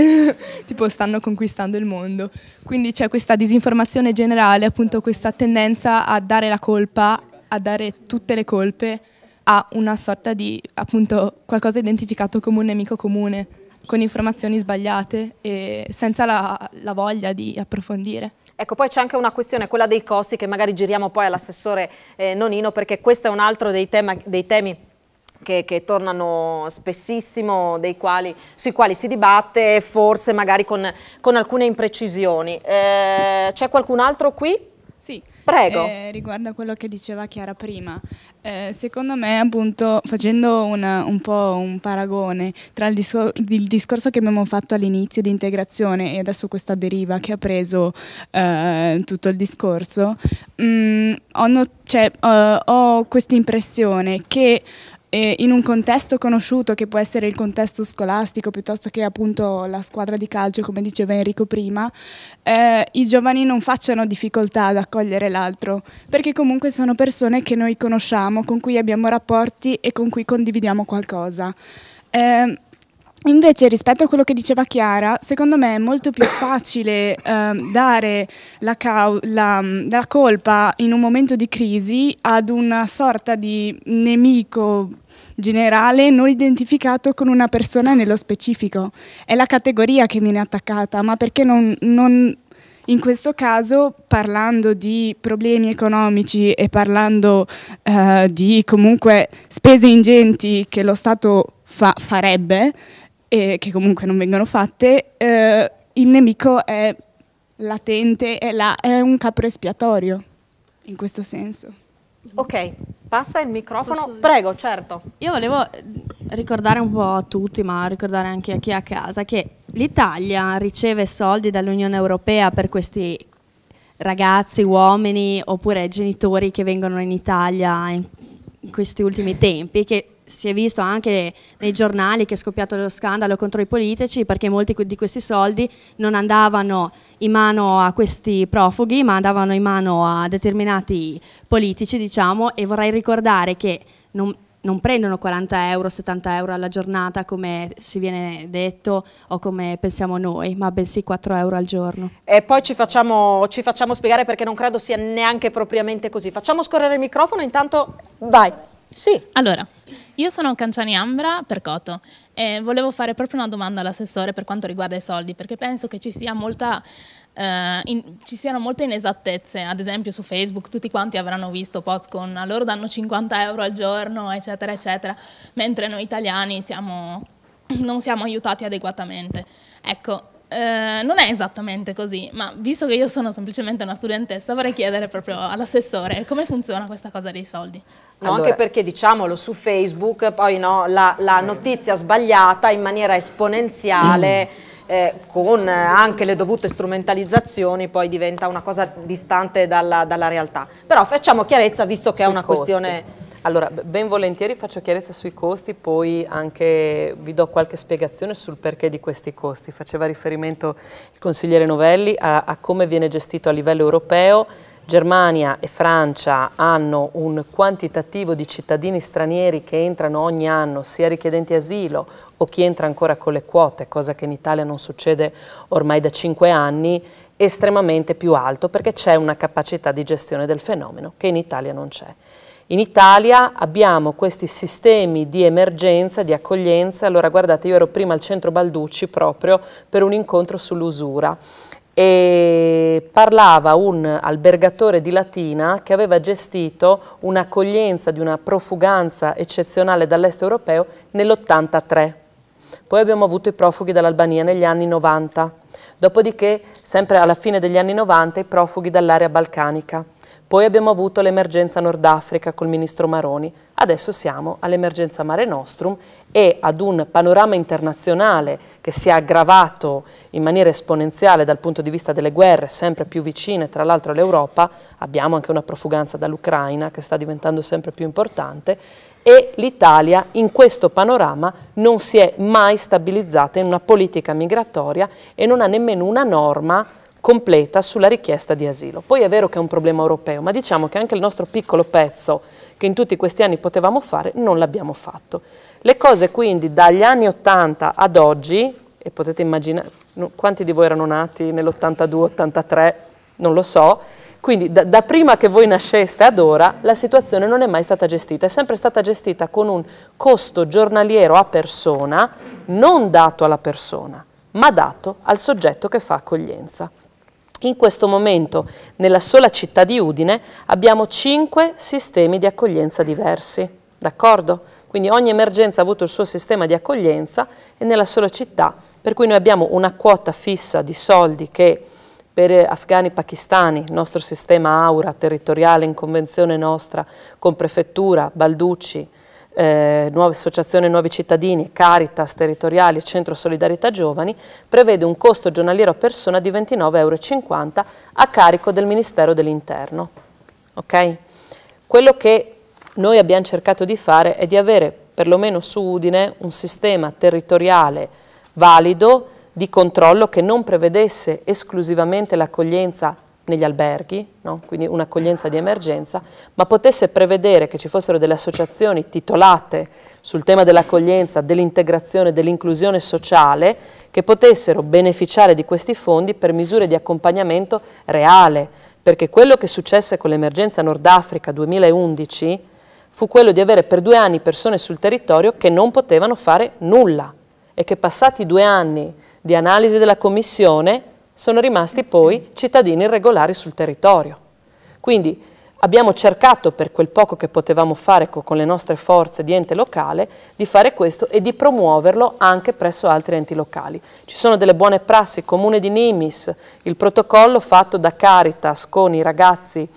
tipo stanno conquistando il mondo. Quindi c'è questa disinformazione generale, appunto questa tendenza a dare la colpa, a dare tutte le colpe a una sorta di, appunto, qualcosa identificato come un nemico comune, con informazioni sbagliate e senza la voglia di approfondire. Ecco, poi c'è anche una questione, quella dei costi, che magari giriamo poi all'assessore Nonino, perché questo è un altro dei temi che tornano spessissimo, sui quali si dibatte, forse magari con alcune imprecisioni. C'è qualcun altro qui? Sì. Prego. Riguardo a quello che diceva Chiara prima, secondo me appunto facendo un po' un paragone tra il discorso che abbiamo fatto all'inizio di integrazione e adesso questa deriva che ha preso tutto il discorso, ho questa impressione che in un contesto conosciuto che può essere il contesto scolastico piuttosto che appunto la squadra di calcio, come diceva Enrico prima, i giovani non facciano difficoltà ad accogliere l'altro, perché comunque sono persone che noi conosciamo, con cui abbiamo rapporti e con cui condividiamo qualcosa. Invece rispetto a quello che diceva Chiara, secondo me è molto più facile dare la colpa in un momento di crisi ad una sorta di nemico generale non identificato con una persona nello specifico. È la categoria che viene attaccata, ma perché non in questo caso, parlando di problemi economici e parlando di comunque spese ingenti che lo Stato farebbe, e che comunque non vengono fatte, il nemico è latente, è un capro espiatorio, in questo senso. Ok, passa il microfono. Prego, certo. Io volevo ricordare un po' a tutti, ma ricordare anche a chi è a casa, che l'Italia riceve soldi dall'Unione Europea per questi ragazzi, uomini oppure genitori che vengono in Italia in questi ultimi tempi, che si è visto anche nei giornali che è scoppiato lo scandalo contro i politici, perché molti di questi soldi non andavano in mano a questi profughi, ma andavano in mano a determinati politici, diciamo, e vorrei ricordare che non prendono 40 euro, 70 euro alla giornata come si viene detto o come pensiamo noi, ma bensì 4 euro al giorno. E poi ci facciamo spiegare, perché non credo sia neanche propriamente così. Facciamo scorrere il microfono, intanto vai. Sì. Allora, io sono Canciani Ambra Percoto e volevo fare proprio una domanda all'assessore per quanto riguarda i soldi, perché penso che ci sia ci siano molte inesattezze. Ad esempio su Facebook tutti quanti avranno visto post con a loro danno 50 euro al giorno, eccetera, eccetera, mentre noi italiani non siamo aiutati adeguatamente. Ecco, non è esattamente così, ma visto che io sono semplicemente una studentessa, vorrei chiedere proprio all'assessore come funziona questa cosa dei soldi. No, allora, anche perché, diciamolo, su Facebook poi no, la notizia sbagliata in maniera esponenziale, con anche le dovute strumentalizzazioni, poi diventa una cosa distante dalla realtà. Però facciamo chiarezza, visto che è una questione... Allora, ben volentieri faccio chiarezza sui costi, poi anche vi do qualche spiegazione sul perché di questi costi. Faceva riferimento il consigliere Novelli a come viene gestito a livello europeo. Germania e Francia hanno un quantitativo di cittadini stranieri che entrano ogni anno, sia richiedenti asilo o chi entra ancora con le quote, cosa che in Italia non succede ormai da 5 anni, estremamente più alto, perché c'è una capacità di gestione del fenomeno che in Italia non c'è. In Italia abbiamo questi sistemi di emergenza, di accoglienza. Allora guardate, io ero prima al centro Balducci proprio per un incontro sull'usura e parlava un albergatore di Latina che aveva gestito un'accoglienza di una profuganza eccezionale dall'est europeo nell'83. Poi abbiamo avuto i profughi dall'Albania negli anni 90, dopodiché sempre alla fine degli anni 90 i profughi dall'area balcanica. Poi abbiamo avuto l'emergenza Nord Africa col ministro Maroni, adesso siamo all'emergenza Mare Nostrum e ad un panorama internazionale che si è aggravato in maniera esponenziale dal punto di vista delle guerre, sempre più vicine tra l'altro all'Europa. Abbiamo anche una profuganza dall'Ucraina che sta diventando sempre più importante e l'Italia in questo panorama non si è mai stabilizzata in una politica migratoria e non ha nemmeno una norma completa sulla richiesta di asilo. Poi è vero che è un problema europeo, ma diciamo che anche il nostro piccolo pezzo che in tutti questi anni potevamo fare non l'abbiamo fatto. Le cose quindi dagli anni 80 ad oggi, e potete immaginare quanti di voi erano nati nell'82-83, non lo so, quindi da prima che voi nasceste ad ora la situazione non è mai stata gestita, è sempre stata gestita con un costo giornaliero a persona non dato alla persona, ma dato al soggetto che fa accoglienza. In questo momento, nella sola città di Udine, abbiamo 5 sistemi di accoglienza diversi, d'accordo? Quindi ogni emergenza ha avuto il suo sistema di accoglienza e nella sola città, per cui noi abbiamo una quota fissa di soldi che per afghani e pakistani, il nostro sistema Aura territoriale in convenzione nostra con prefettura, Balducci, Nuova Associazione Nuovi Cittadini, Caritas territoriali e Centro Solidarietà Giovani, prevede un costo giornaliero a persona di 29,50 € a carico del Ministero dell'Interno. Okay? Quello che noi abbiamo cercato di fare è di avere, perlomeno su Udine, un sistema territoriale valido di controllo che non prevedesse esclusivamente l'accoglienza negli alberghi, no? Quindi un'accoglienza di emergenza, ma potesse prevedere che ci fossero delle associazioni titolate sul tema dell'accoglienza, dell'integrazione, dell'inclusione sociale, che potessero beneficiare di questi fondi per misure di accompagnamento reale, perché quello che successe con l'emergenza Nord Africa 2011 fu quello di avere per 2 anni persone sul territorio che non potevano fare nulla e che passati 2 anni di analisi della Commissione sono rimasti poi cittadini irregolari sul territorio. Quindi abbiamo cercato per quel poco che potevamo fare con le nostre forze di ente locale di fare questo e di promuoverlo anche presso altri enti locali. Ci sono delle buone prassi, Comune di Nimis, il protocollo fatto da Caritas con i ragazzi,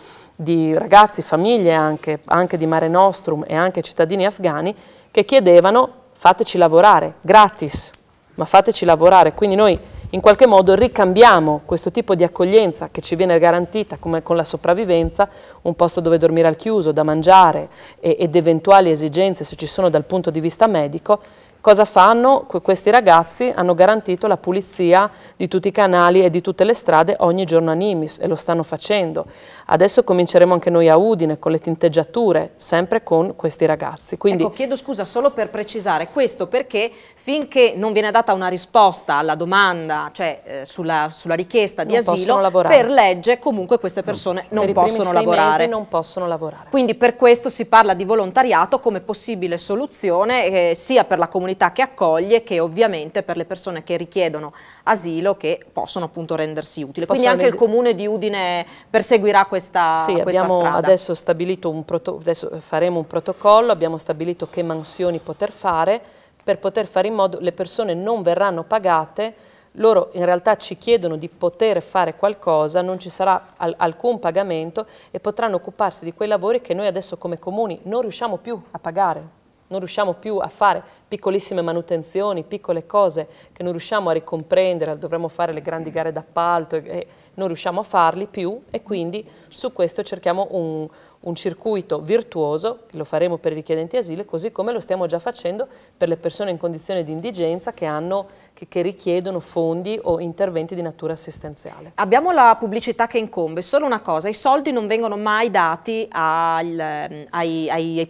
famiglie anche di Mare Nostrum e anche cittadini afghani che chiedevano fateci lavorare, gratis, ma fateci lavorare. Quindi noi in qualche modo ricambiamo questo tipo di accoglienza che ci viene garantita come con la sopravvivenza, un posto dove dormire al chiuso, da mangiare ed eventuali esigenze se ci sono dal punto di vista medico. Cosa fanno? Questi ragazzi hanno garantito la pulizia di tutti i canali e di tutte le strade ogni giorno a Nimis e lo stanno facendo. Adesso cominceremo anche noi a Udine con le tinteggiature, sempre con questi ragazzi. Quindi, ecco, chiedo scusa solo per precisare questo perché finché non viene data una risposta alla domanda, cioè sulla richiesta di asilo, per legge comunque queste persone non possono lavorare. Per i primi 6 mesi non possono lavorare. Quindi per questo si parla di volontariato come possibile soluzione sia per la comunità che accoglie che ovviamente per le persone che richiedono asilo che possono appunto rendersi utili. Quindi anche il Comune di Udine perseguirà questa strada. Abbiamo adesso stabilito adesso faremo un protocollo, abbiamo stabilito che mansioni poter fare per poter fare in modo le persone non verranno pagate, loro in realtà ci chiedono di poter fare qualcosa, non ci sarà alcun pagamento e potranno occuparsi di quei lavori che noi adesso come comuni non riusciamo più a pagare. Non riusciamo più a fare piccolissime manutenzioni, piccole cose che non riusciamo a ricomprendere, dovremmo fare le grandi gare d'appalto e non riusciamo a farli più e quindi su questo cerchiamo un circuito virtuoso, che lo faremo per i richiedenti asilo, così come lo stiamo già facendo per le persone in condizione di indigenza che richiedono fondi o interventi di natura assistenziale. Abbiamo la pubblicità che incombe, solo una cosa, i soldi non vengono mai dati ai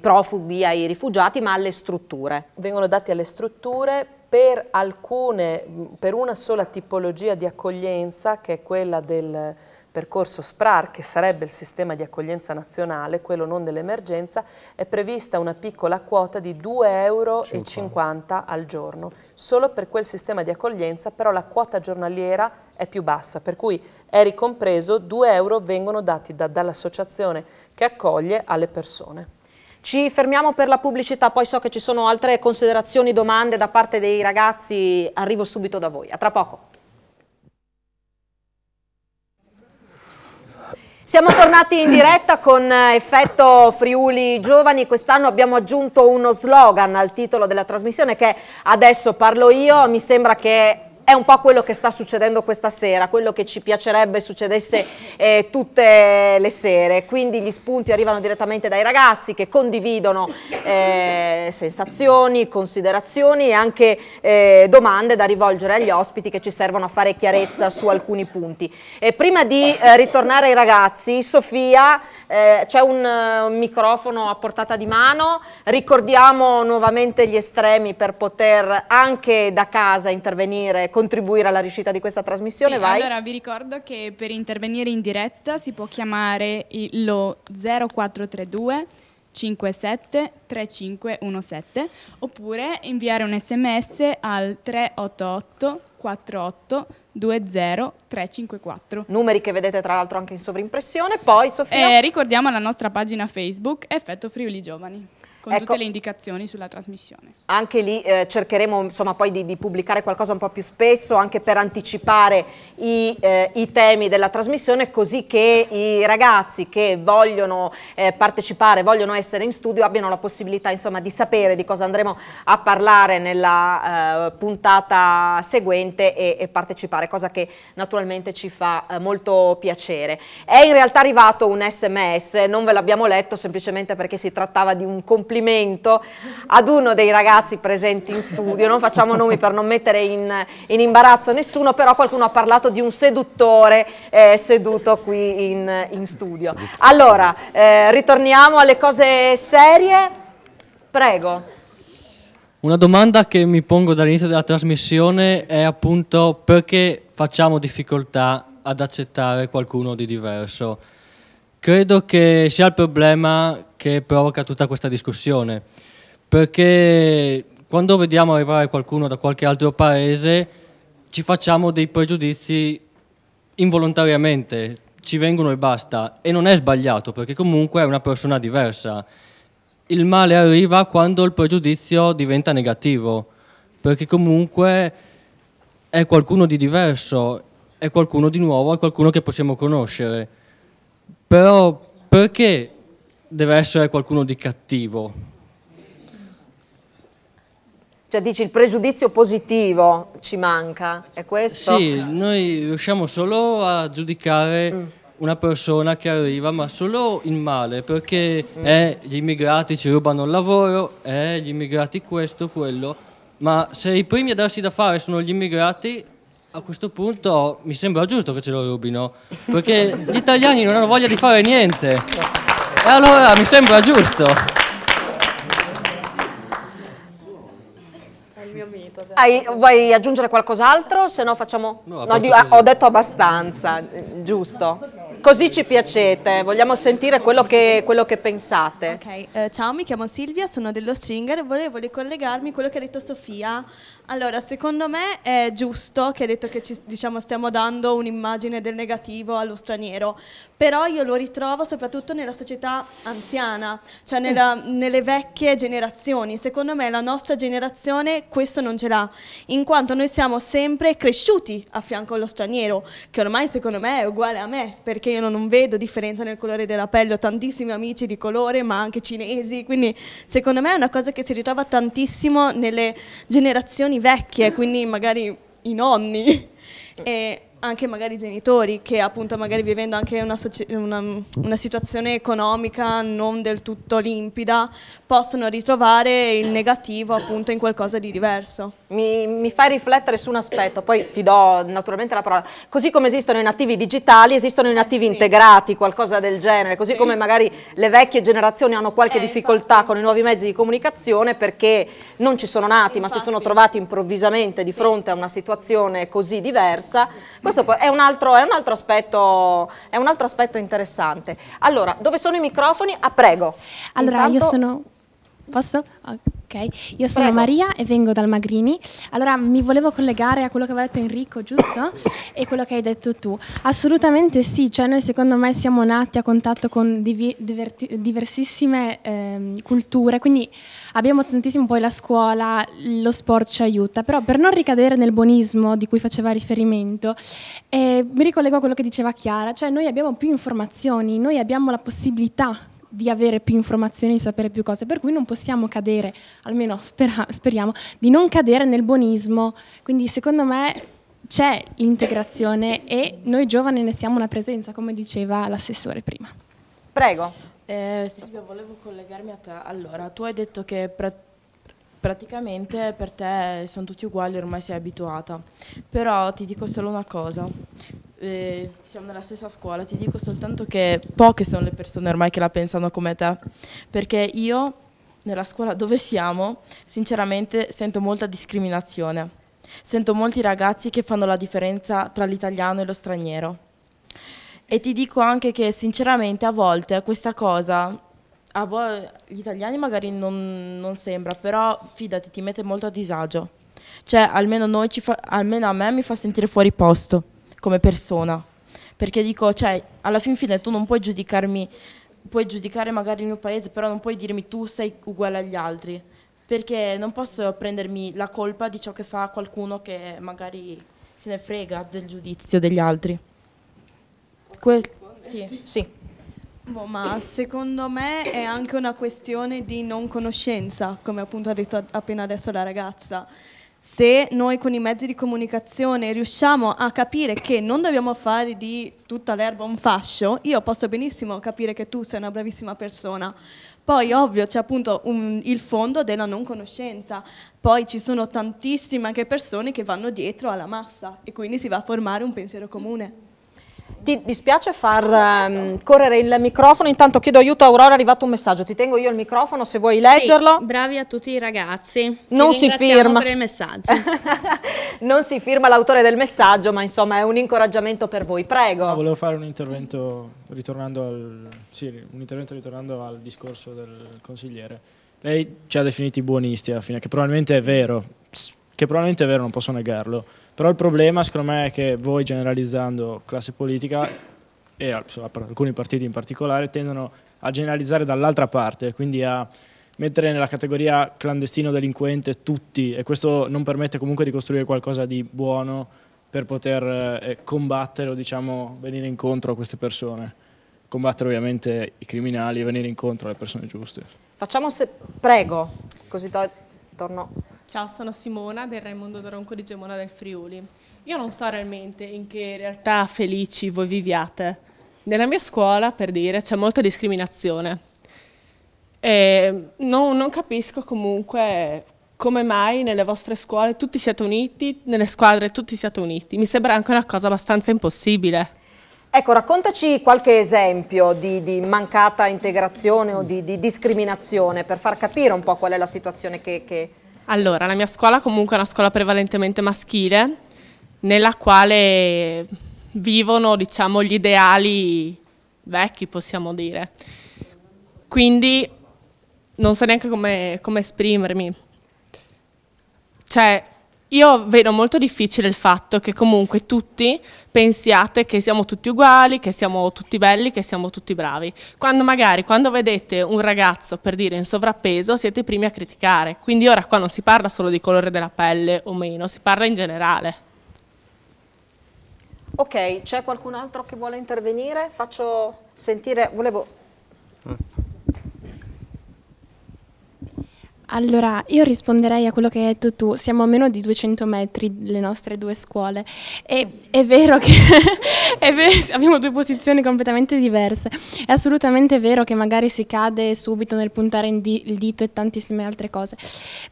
profughi, ai rifugiati, ma alle strutture. Vengono dati alle strutture per una sola tipologia di accoglienza che è quella percorso SPRAR, che sarebbe il sistema di accoglienza nazionale, quello non dell'emergenza, è prevista una piccola quota di 2,50 € al giorno, solo per quel sistema di accoglienza, però la quota giornaliera è più bassa, per cui è ricompreso 2 € vengono dati dall'associazione che accoglie alle persone. Ci fermiamo per la pubblicità, poi so che ci sono altre considerazioni, domande da parte dei ragazzi, arrivo subito da voi. A tra poco. Siamo tornati in diretta con Effetto Friuli Giovani. Quest'anno abbiamo aggiunto uno slogan al titolo della trasmissione che è "Adesso parlo io". Mi sembra che è un po' quello che sta succedendo questa sera, quello che ci piacerebbe succedesse tutte le sere. Quindi gli spunti arrivano direttamente dai ragazzi che condividono sensazioni, considerazioni e anche domande da rivolgere agli ospiti che ci servono a fare chiarezza su alcuni punti. Prima di ritornare ai ragazzi, Sofia, c'è un microfono a portata di mano, ricordiamo nuovamente gli estremi per poter anche da casa intervenire, contribuire alla riuscita di questa trasmissione. Sì, vai. Allora vi ricordo che per intervenire in diretta si può chiamare lo 0432 57 3517 oppure inviare un SMS al 388 48 20 354. Numeri che vedete tra l'altro anche in sovrimpressione. Poi Sofia? Ricordiamo la nostra pagina Facebook Effetto Friuli Giovani, con tutte le indicazioni sulla trasmissione. Anche lì cercheremo insomma poi di pubblicare qualcosa un po' più spesso, anche per anticipare i temi della trasmissione, così che i ragazzi che vogliono partecipare, vogliono essere in studio, abbiano la possibilità insomma di sapere di cosa andremo a parlare nella puntata seguente e partecipare, cosa che naturalmente ci fa molto piacere. È in realtà arrivato un SMS, non ve l'abbiamo letto semplicemente perché si trattava di un complimento ad uno dei ragazzi presenti in studio. Non facciamo nomi per non mettere in imbarazzo nessuno, però qualcuno ha parlato di un seduttore seduto qui in studio. Allora, ritorniamo alle cose serie. Prego. Una domanda che mi pongo dall'inizio della trasmissione è appunto perché facciamo difficoltà ad accettare qualcuno di diverso. Credo che sia il problema che provoca tutta questa discussione, perché quando vediamo arrivare qualcuno da qualche altro paese ci facciamo dei pregiudizi involontariamente, ci vengono e basta, e non è sbagliato perché comunque è una persona diversa. Il male arriva quando il pregiudizio diventa negativo, perché comunque è qualcuno di diverso, è qualcuno di nuovo, è qualcuno che possiamo conoscere. Però perché deve essere qualcuno di cattivo? Cioè dici il pregiudizio positivo ci manca, è questo? Sì, noi riusciamo solo a giudicare una persona che arriva, ma solo in male, perché gli immigrati ci rubano il lavoro, gli immigrati questo, quello, ma se i primi a darsi da fare sono gli immigrati, a questo punto mi sembra giusto che ce lo rubino, perché gli italiani non hanno voglia di fare niente, e allora mi sembra giusto. Vuoi aggiungere qualcos'altro? Se no facciamo... No, ho detto abbastanza, giusto. Così ci piacete, vogliamo sentire quello che pensate. Ok, ciao, mi chiamo Silvia, sono dello Stringer e volevo ricollegarmi a quello che ha detto Sofia. Allora, secondo me è giusto che ha detto che stiamo dando un'immagine del negativo allo straniero, però io lo ritrovo soprattutto nella società anziana, cioè nelle vecchie generazioni. Secondo me la nostra generazione questo non ce l'ha, in quanto noi siamo sempre cresciuti a fianco allo straniero, che ormai secondo me è uguale a me, perché io non vedo differenza nel colore della pelle, ho tantissimi amici di colore, ma anche cinesi, quindi secondo me è una cosa che si ritrova tantissimo nelle generazioni vecchie, quindi magari i nonni e anche magari i genitori che appunto magari vivendo anche una situazione economica non del tutto limpida possono ritrovare il negativo appunto in qualcosa di diverso. Mi fai riflettere su un aspetto, poi ti do naturalmente la parola. Così come esistono i nativi digitali, esistono i nativi integrati, qualcosa del genere, così come magari le vecchie generazioni hanno qualche difficoltà con i nuovi mezzi di comunicazione perché non ci sono nati ma si sono trovati improvvisamente di fronte a una situazione così diversa. questo è un altro aspetto interessante. Allora, dove sono i microfoni? Prego. Allora, Intanto... io sono... Posso? Ok, io sono Prego. Maria e vengo dal Magrini. Allora, mi volevo collegare a quello che aveva detto Enrico, giusto? E quello che hai detto tu. Assolutamente sì, cioè noi secondo me siamo nati a contatto con diversissime culture, quindi abbiamo tantissimo poi la scuola, lo sport ci aiuta, però per non ricadere nel buonismo di cui faceva riferimento, mi ricollego a quello che diceva Chiara, cioè noi abbiamo più informazioni, noi abbiamo la possibilità di avere più informazioni, di sapere più cose, per cui non possiamo cadere, almeno speriamo, di non cadere nel buonismo. Quindi secondo me c'è l'integrazione e noi giovani ne siamo una presenza, come diceva l'assessore prima. Prego. Silvia, volevo collegarmi a te. Allora, tu hai detto che praticamente per te sono tutti uguali, ormai sei abituata, però ti dico solo una cosa. Siamo nella stessa scuola, ti dico soltanto che poche sono le persone ormai che la pensano come te, perché io nella scuola dove siamo sinceramente sento molta discriminazione, sento molti ragazzi che fanno la differenza tra l'italiano e lo straniero, e ti dico anche che sinceramente a volte questa cosa a voi gli italiani magari non sembra, però fidati, ti mette molto a disagio, cioè almeno a me mi fa sentire fuori posto come persona, perché dico, cioè, alla fin fine tu non puoi giudicarmi, puoi giudicare magari il mio paese, però non puoi dirmi tu sei uguale agli altri, perché non posso prendermi la colpa di ciò che fa qualcuno che magari se ne frega del giudizio degli altri. Sì. Boh, ma secondo me è anche una questione di non conoscenza, come appunto ha detto appena adesso la ragazza. Se noi con i mezzi di comunicazione riusciamo a capire che non dobbiamo fare di tutta l'erba un fascio, io posso benissimo capire che tu sei una bravissima persona. Poi ovvio c'è appunto il fondo della non conoscenza, poi ci sono tantissime anche persone che vanno dietro alla massa e quindi si va a formare un pensiero comune. Ti dispiace far correre il microfono? Intanto chiedo aiuto a Aurora, è arrivato un messaggio, ti tengo io il microfono se vuoi leggerlo. Sì, bravi a tutti i ragazzi. Non si firma per il messaggio. Non si firma l'autore del messaggio, ma insomma è un incoraggiamento per voi, prego. No, volevo fare un intervento ritornando al discorso del consigliere. Lei ci ha definiti buonisti alla fine, che probabilmente è vero, non posso negarlo. Però il problema secondo me è che voi, generalizzando classe politica e alcuni partiti in particolare, tendono a generalizzare dall'altra parte, quindi a mettere nella categoria clandestino delinquente tutti, e questo non permette comunque di costruire qualcosa di buono per poter combattere o diciamo venire incontro a queste persone. Combattere ovviamente i criminali e venire incontro alle persone giuste. Prego, così torno. Ciao, sono Simona del Raimondo Doronco di Gemona del Friuli. Io non so realmente in che realtà felici voi viviate. Nella mia scuola, per dire, c'è molta discriminazione. E non capisco comunque come mai nelle vostre scuole tutti siate uniti, nelle squadre tutti siate uniti. Mi sembra anche una cosa abbastanza impossibile. Ecco, raccontaci qualche esempio di mancata integrazione o di discriminazione per far capire un po' qual è la situazione che... Allora, la mia scuola comunque è una scuola prevalentemente maschile, nella quale vivono, diciamo, gli ideali vecchi, possiamo dire. Quindi non so neanche come esprimermi. Cioè, io vedo molto difficile il fatto che comunque tutti pensiate che siamo tutti uguali, che siamo tutti belli, che siamo tutti bravi. Quando magari, quando vedete un ragazzo, per dire, in sovrappeso, siete i primi a criticare. Quindi ora qua non si parla solo di colore della pelle o meno, si parla in generale. Ok, c'è qualcun altro che vuole intervenire? Faccio sentire, Allora, io risponderei a quello che hai detto tu, siamo a meno di 200 metri le nostre due scuole e è vero che abbiamo due posizioni completamente diverse, è assolutamente vero che magari si cade subito nel puntare il dito e tantissime altre cose,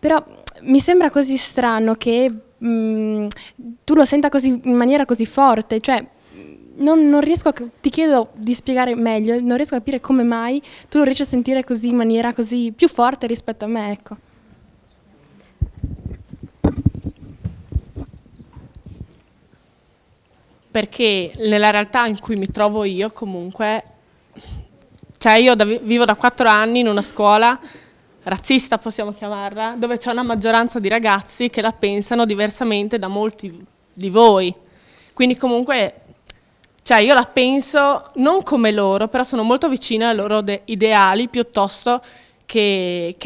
però mi sembra così strano che tu lo senta così, in maniera così forte, cioè non riesco ti chiedo di spiegare meglio, non riesco a capire come mai tu lo riesci a sentire così in maniera così più forte rispetto a me, ecco. perché nella realtà in cui mi trovo io comunque, cioè io vivo da 4 anni in una scuola razzista, possiamo chiamarla, dove c'è una maggioranza di ragazzi che la pensano diversamente da molti di voi. Quindi comunque, cioè io la penso non come loro, però sono molto vicina ai loro ideali piuttosto che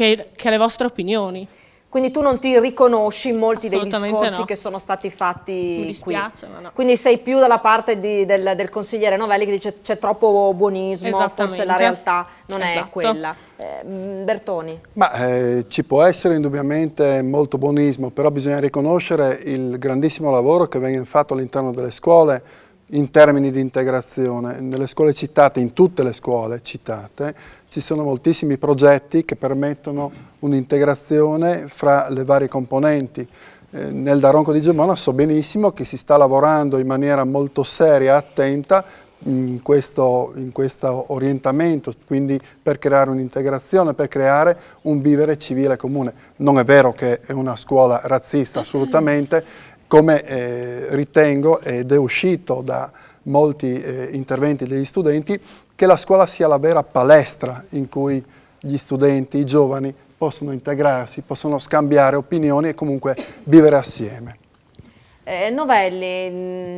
alle vostre opinioni. Quindi tu non ti riconosci in molti dei discorsi no. che sono stati fatti Mi dispiace, qui. ma no. Quindi sei più dalla parte del consigliere Novelli che dice c'è troppo buonismo, forse la realtà non è quella. Bertoni. Ci può essere indubbiamente molto buonismo, però bisogna riconoscere il grandissimo lavoro che viene fatto all'interno delle scuole in termini di integrazione. Nelle scuole citate, in tutte le scuole citate, ci sono moltissimi progetti che permettono un'integrazione fra le varie componenti. Nel Daronco di Gemona so benissimo che si sta lavorando in maniera molto seria e attenta in questo orientamento, quindi per creare un'integrazione, per creare un vivere civile comune. Non è vero che è una scuola razzista, assolutamente, come ritengo, ed è uscito da molti interventi degli studenti, che la scuola sia la vera palestra in cui gli studenti, i giovani, possono integrarsi, possono scambiare opinioni e comunque vivere assieme. Novelli,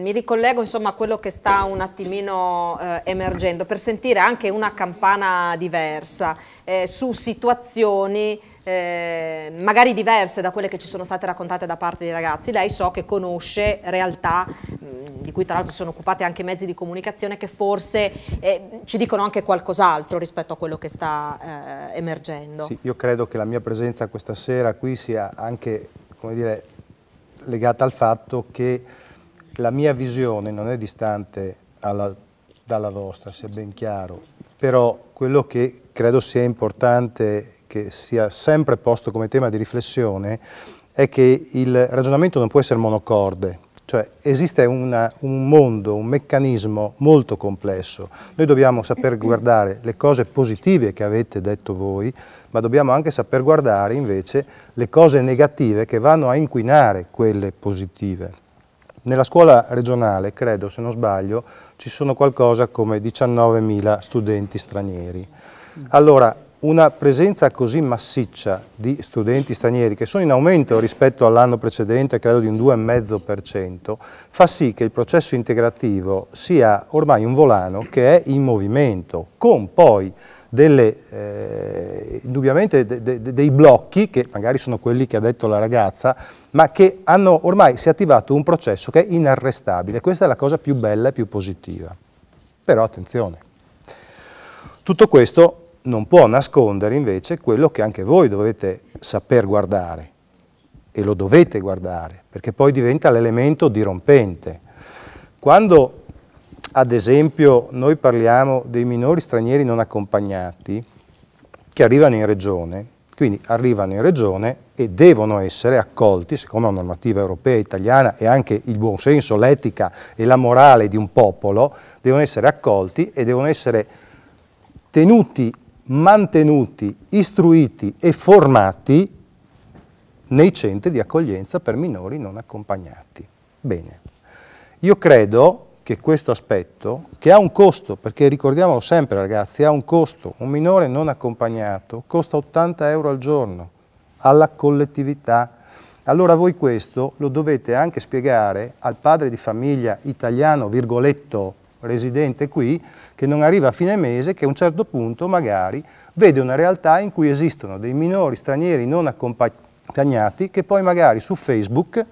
mi ricollego insomma a quello che sta un attimino emergendo per sentire anche una campana diversa su situazioni magari diverse da quelle che ci sono state raccontate da parte dei ragazzi. Lei so che conosce realtà di cui tra l'altro sono occupati anche i mezzi di comunicazione che forse ci dicono anche qualcos'altro rispetto a quello che sta emergendo. Sì, io credo che la mia presenza questa sera qui sia anche, come dire, legata al fatto che la mia visione non è distante dalla vostra, sia ben chiaro, però quello che credo sia importante che sia sempre posto come tema di riflessione è che il ragionamento non può essere monocorde, cioè esiste un mondo, un meccanismo molto complesso. Noi dobbiamo saper guardare le cose positive che avete detto voi, ma dobbiamo anche saper guardare invece le cose negative che vanno a inquinare quelle positive. Nella scuola regionale, credo, se non sbaglio, ci sono qualcosa come 19.000 studenti stranieri. Allora, una presenza così massiccia di studenti stranieri, che sono in aumento rispetto all'anno precedente, credo di un 2,5%, fa sì che il processo integrativo sia ormai un volano che è in movimento, con poi indubbiamente dei blocchi, che magari sono quelli che ha detto la ragazza, ma che ormai si è attivato un processo che è inarrestabile. Questa è la cosa più bella e più positiva. Però attenzione, tutto questo non può nascondere invece quello che anche voi dovete saper guardare, e lo dovete guardare, perché poi diventa l'elemento dirompente. Quando ad esempio noi parliamo dei minori stranieri non accompagnati che arrivano in regione, quindi arrivano in regione e devono essere accolti secondo la normativa europea, italiana e anche il buon senso, l'etica e la morale di un popolo, devono essere accolti e devono essere tenuti, mantenuti, istruiti e formati nei centri di accoglienza per minori non accompagnati. Bene, io credo che questo aspetto, che ha un costo, perché ricordiamolo sempre ragazzi, ha un costo, un minore non accompagnato costa 80 euro al giorno alla collettività. Allora voi questo lo dovete anche spiegare al padre di famiglia italiano, virgoletto, residente qui, che non arriva a fine mese, che a un certo punto magari vede una realtà in cui esistono dei minori stranieri non accompagnati che poi magari su Facebook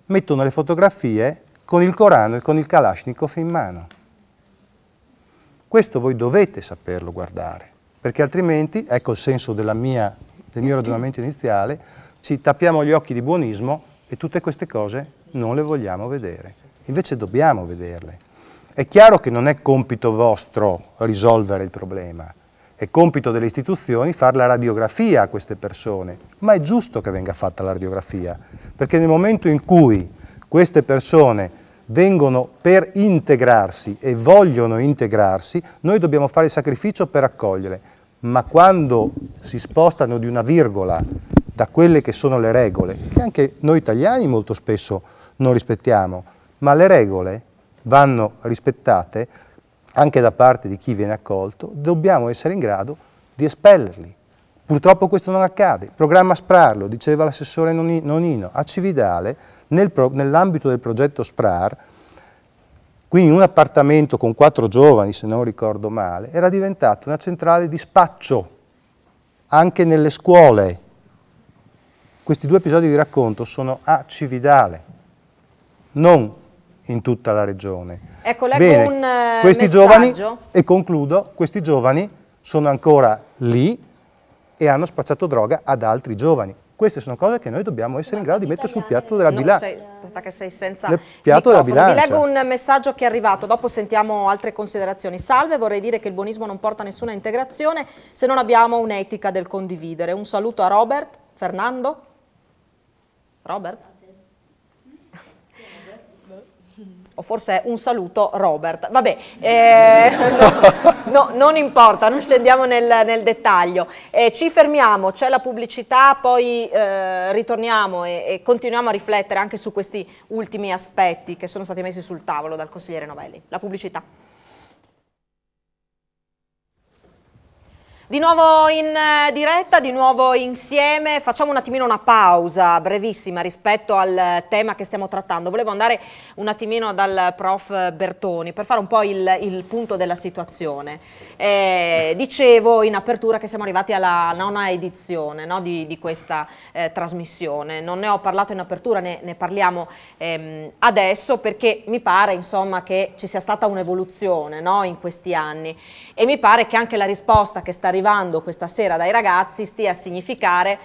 mettono le fotografie con il Corano e con il Kalashnikov in mano. Questo voi dovete saperlo guardare, perché altrimenti, ecco il senso del mio ragionamento iniziale, ci tappiamo gli occhi di buonismo e tutte queste cose non le vogliamo vedere. Invece dobbiamo vederle. È chiaro che non è compito vostro risolvere il problema, è compito delle istituzioni fare la radiografia a queste persone, ma è giusto che venga fatta la radiografia, perché nel momento in cui queste persone vengono per integrarsi e vogliono integrarsi, noi dobbiamo fare il sacrificio per accogliere, ma quando si spostano di una virgola da quelle che sono le regole, che anche noi italiani molto spesso non rispettiamo, ma le regole vanno rispettate anche da parte di chi viene accolto, dobbiamo essere in grado di espellerli. Purtroppo questo non accade. Il programma SPRAR, lo diceva l'assessore Nonino, a Cividale, nell'ambito del progetto SPRAR, quindi un appartamento con 4 giovani, se non ricordo male, era diventato una centrale di spaccio anche nelle scuole. Questi 2 episodi vi racconto sono a Cividale, non in tutta la regione. Ecco, leggo un questi messaggio. Giovani, e concludo, questi giovani sono ancora lì e hanno spacciato droga ad altri giovani. Queste sono cose che noi dobbiamo essere in grado di mettere sul piatto della bilancia. Aspetta che sei senza piatto della microfono. Vi bilancia. leggo un messaggio che è arrivato, dopo sentiamo altre considerazioni. Salve, vorrei dire che il buonismo non porta nessuna integrazione se non abbiamo un'etica del condividere. Un saluto a Robert. Fernando? Robert? O forse un saluto Robert. Vabbè, non importa, non scendiamo nel dettaglio. Ci fermiamo, c'è la pubblicità, poi ritorniamo e continuiamo a riflettere anche su questi ultimi aspetti che sono stati messi sul tavolo dal consigliere Novelli. La pubblicità. Di nuovo in diretta, di nuovo insieme, facciamo un attimino una pausa brevissima rispetto al tema che stiamo trattando. Volevo andare un attimino dal prof Bertoni per fare un po' il punto della situazione. Dicevo in apertura che siamo arrivati alla 9ª edizione, no, di questa trasmissione. Non ne ho parlato in apertura, ne parliamo adesso perché mi pare insomma che ci sia stata un'evoluzione, no, in questi anni e mi pare che anche la risposta che sta arrivando questa sera dai ragazzi stia a significare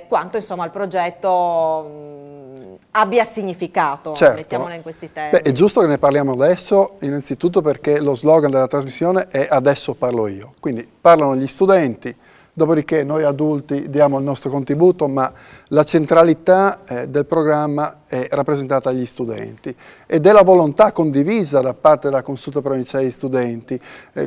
quanto insomma il progetto abbia significato, certo. Mettiamola in questi termini. Beh, è giusto che ne parliamo adesso, innanzitutto perché lo slogan della trasmissione è "Adesso parlo io", quindi parlano gli studenti, dopodiché noi adulti diamo il nostro contributo, ma la centralità del programma è rappresentata dagli studenti ed è la volontà condivisa da parte della Consulta Provinciale di Studenti.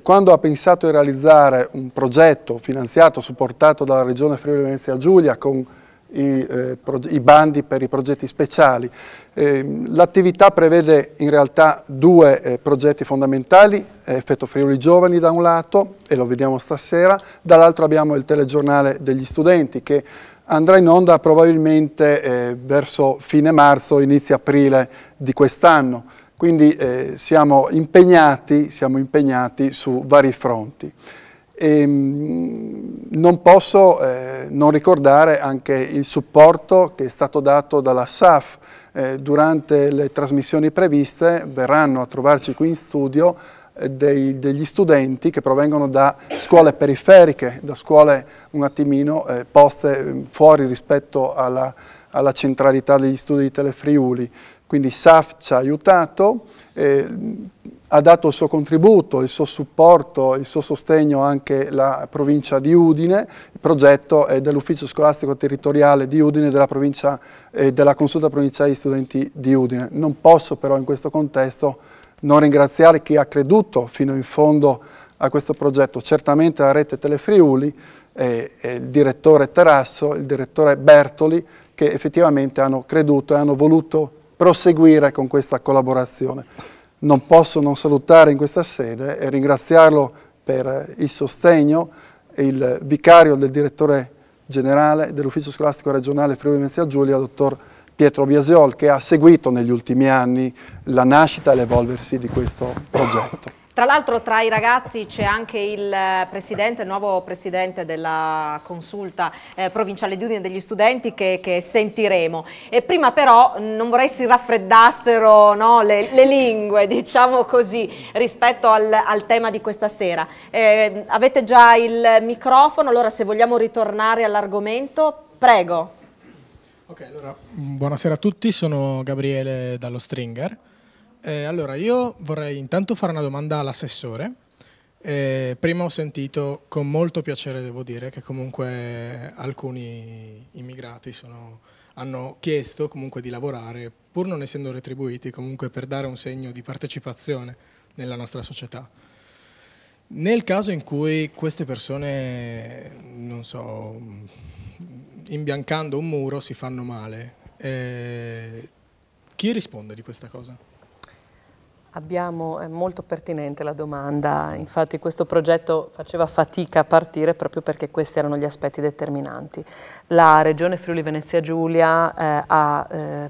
Quando ha pensato di realizzare un progetto finanziato, supportato dalla Regione Friuli Venezia Giulia con i bandi per i progetti speciali, l'attività prevede in realtà 2 progetti fondamentali, Effetto Friuli Giovani da un lato, e lo vediamo stasera, dall'altro abbiamo il telegiornale degli studenti che andrà in onda probabilmente verso fine marzo, inizio aprile di quest'anno, quindi siamo impegnati su vari fronti. Non posso non ricordare anche il supporto che è stato dato dalla SAF. Durante le trasmissioni previste verranno a trovarci qui in studio degli studenti che provengono da scuole periferiche, da scuole un attimino poste fuori rispetto alla centralità degli studi di Telefriuli. Quindi SAF ci ha aiutato, ha dato il suo contributo, il suo supporto, il suo sostegno anche la provincia di Udine. Il progetto è dell'Ufficio Scolastico Territoriale di Udine della provincia della Consulta Provinciale di Studenti di Udine. Non posso però in questo contesto non ringraziare chi ha creduto fino in fondo a questo progetto, certamente la rete Telefriuli, il direttore Terasso, il direttore Bertoli, che effettivamente hanno creduto e hanno voluto proseguire con questa collaborazione. Non posso non salutare in questa sede e ringraziarlo per il sostegno il vicario del direttore generale dell'Ufficio Scolastico Regionale Friuli Venezia Giulia, dottor Pietro Biasiol, che ha seguito negli ultimi anni la nascita e l'evolversi di questo progetto. Tra l'altro tra i ragazzi c'è anche il nuovo presidente della consulta provinciale di Udine degli studenti che sentiremo. E prima però non vorrei si raffreddassero, no, le lingue, diciamo così, rispetto al tema di questa sera. Avete già il microfono, allora se vogliamo ritornare all'argomento, prego. Ok, allora, buonasera a tutti, sono Gabriele dallo Stringer. Allora, io vorrei intanto fare una domanda all'assessore. Prima ho sentito con molto piacere, devo dire, che comunque alcuni immigrati hanno chiesto comunque di lavorare, pur non essendo retribuiti, comunque per dare un segno di partecipazione nella nostra società. Nel caso in cui queste persone, non so, imbiancando un muro si fanno male, chi risponde di questa cosa? È molto pertinente la domanda, infatti questo progetto faceva fatica a partire proprio perché questi erano gli aspetti determinanti. La Regione Friuli Venezia Giulia ha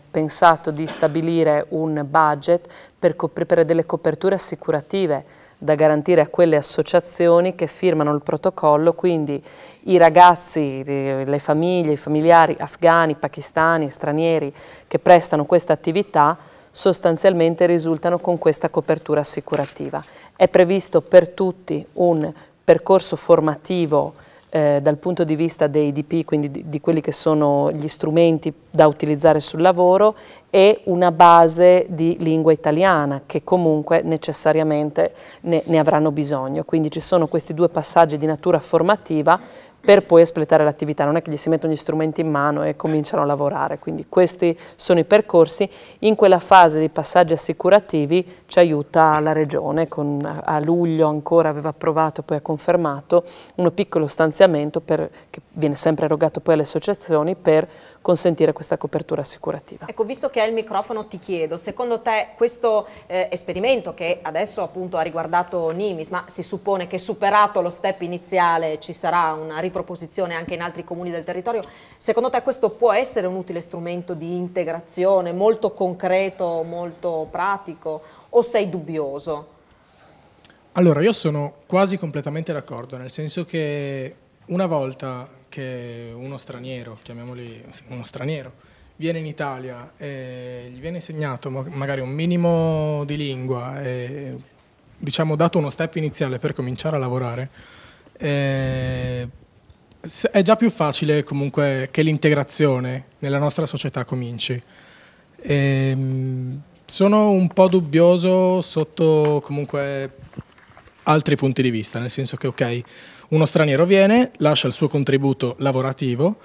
pensato di stabilire un budget per delle coperture assicurative da garantire a quelle associazioni che firmano il protocollo, quindi i ragazzi, le famiglie, i familiari afghani, pakistani, stranieri che prestano questa attività sostanzialmente risultano con questa copertura assicurativa. È previsto per tutti un percorso formativo dal punto di vista dei IDP, quindi di quelli che sono gli strumenti da utilizzare sul lavoro, e una base di lingua italiana che comunque necessariamente ne avranno bisogno. Quindi ci sono questi due passaggi di natura formativa per poi espletare l'attività. Non è che gli si mettono gli strumenti in mano e cominciano a lavorare, quindi questi sono i percorsi. In quella fase di passaggi assicurativi ci aiuta la Regione, a luglio ancora aveva approvato e poi ha confermato un piccolo stanziamento che viene sempre erogato poi alle associazioni per consentire questa copertura assicurativa. Ecco, visto che hai il microfono ti chiedo, secondo te questo esperimento che adesso appunto ha riguardato Nimis, ma si suppone che superato lo step iniziale ci sarà una riproposizione anche in altri comuni del territorio, secondo te questo può essere un utile strumento di integrazione molto concreto, molto pratico, o sei dubbioso? Allora, io sono quasi completamente d'accordo, nel senso che una volta che uno straniero, chiamiamoli uno straniero, viene in Italia e gli viene insegnato magari un minimo di lingua e diciamo dato uno step iniziale per cominciare a lavorare, è già più facile comunque che l'integrazione nella nostra società cominci. Sono un po' dubbioso sotto comunque altri punti di vista, nel senso che ok, uno straniero viene, lascia il suo contributo lavorativo,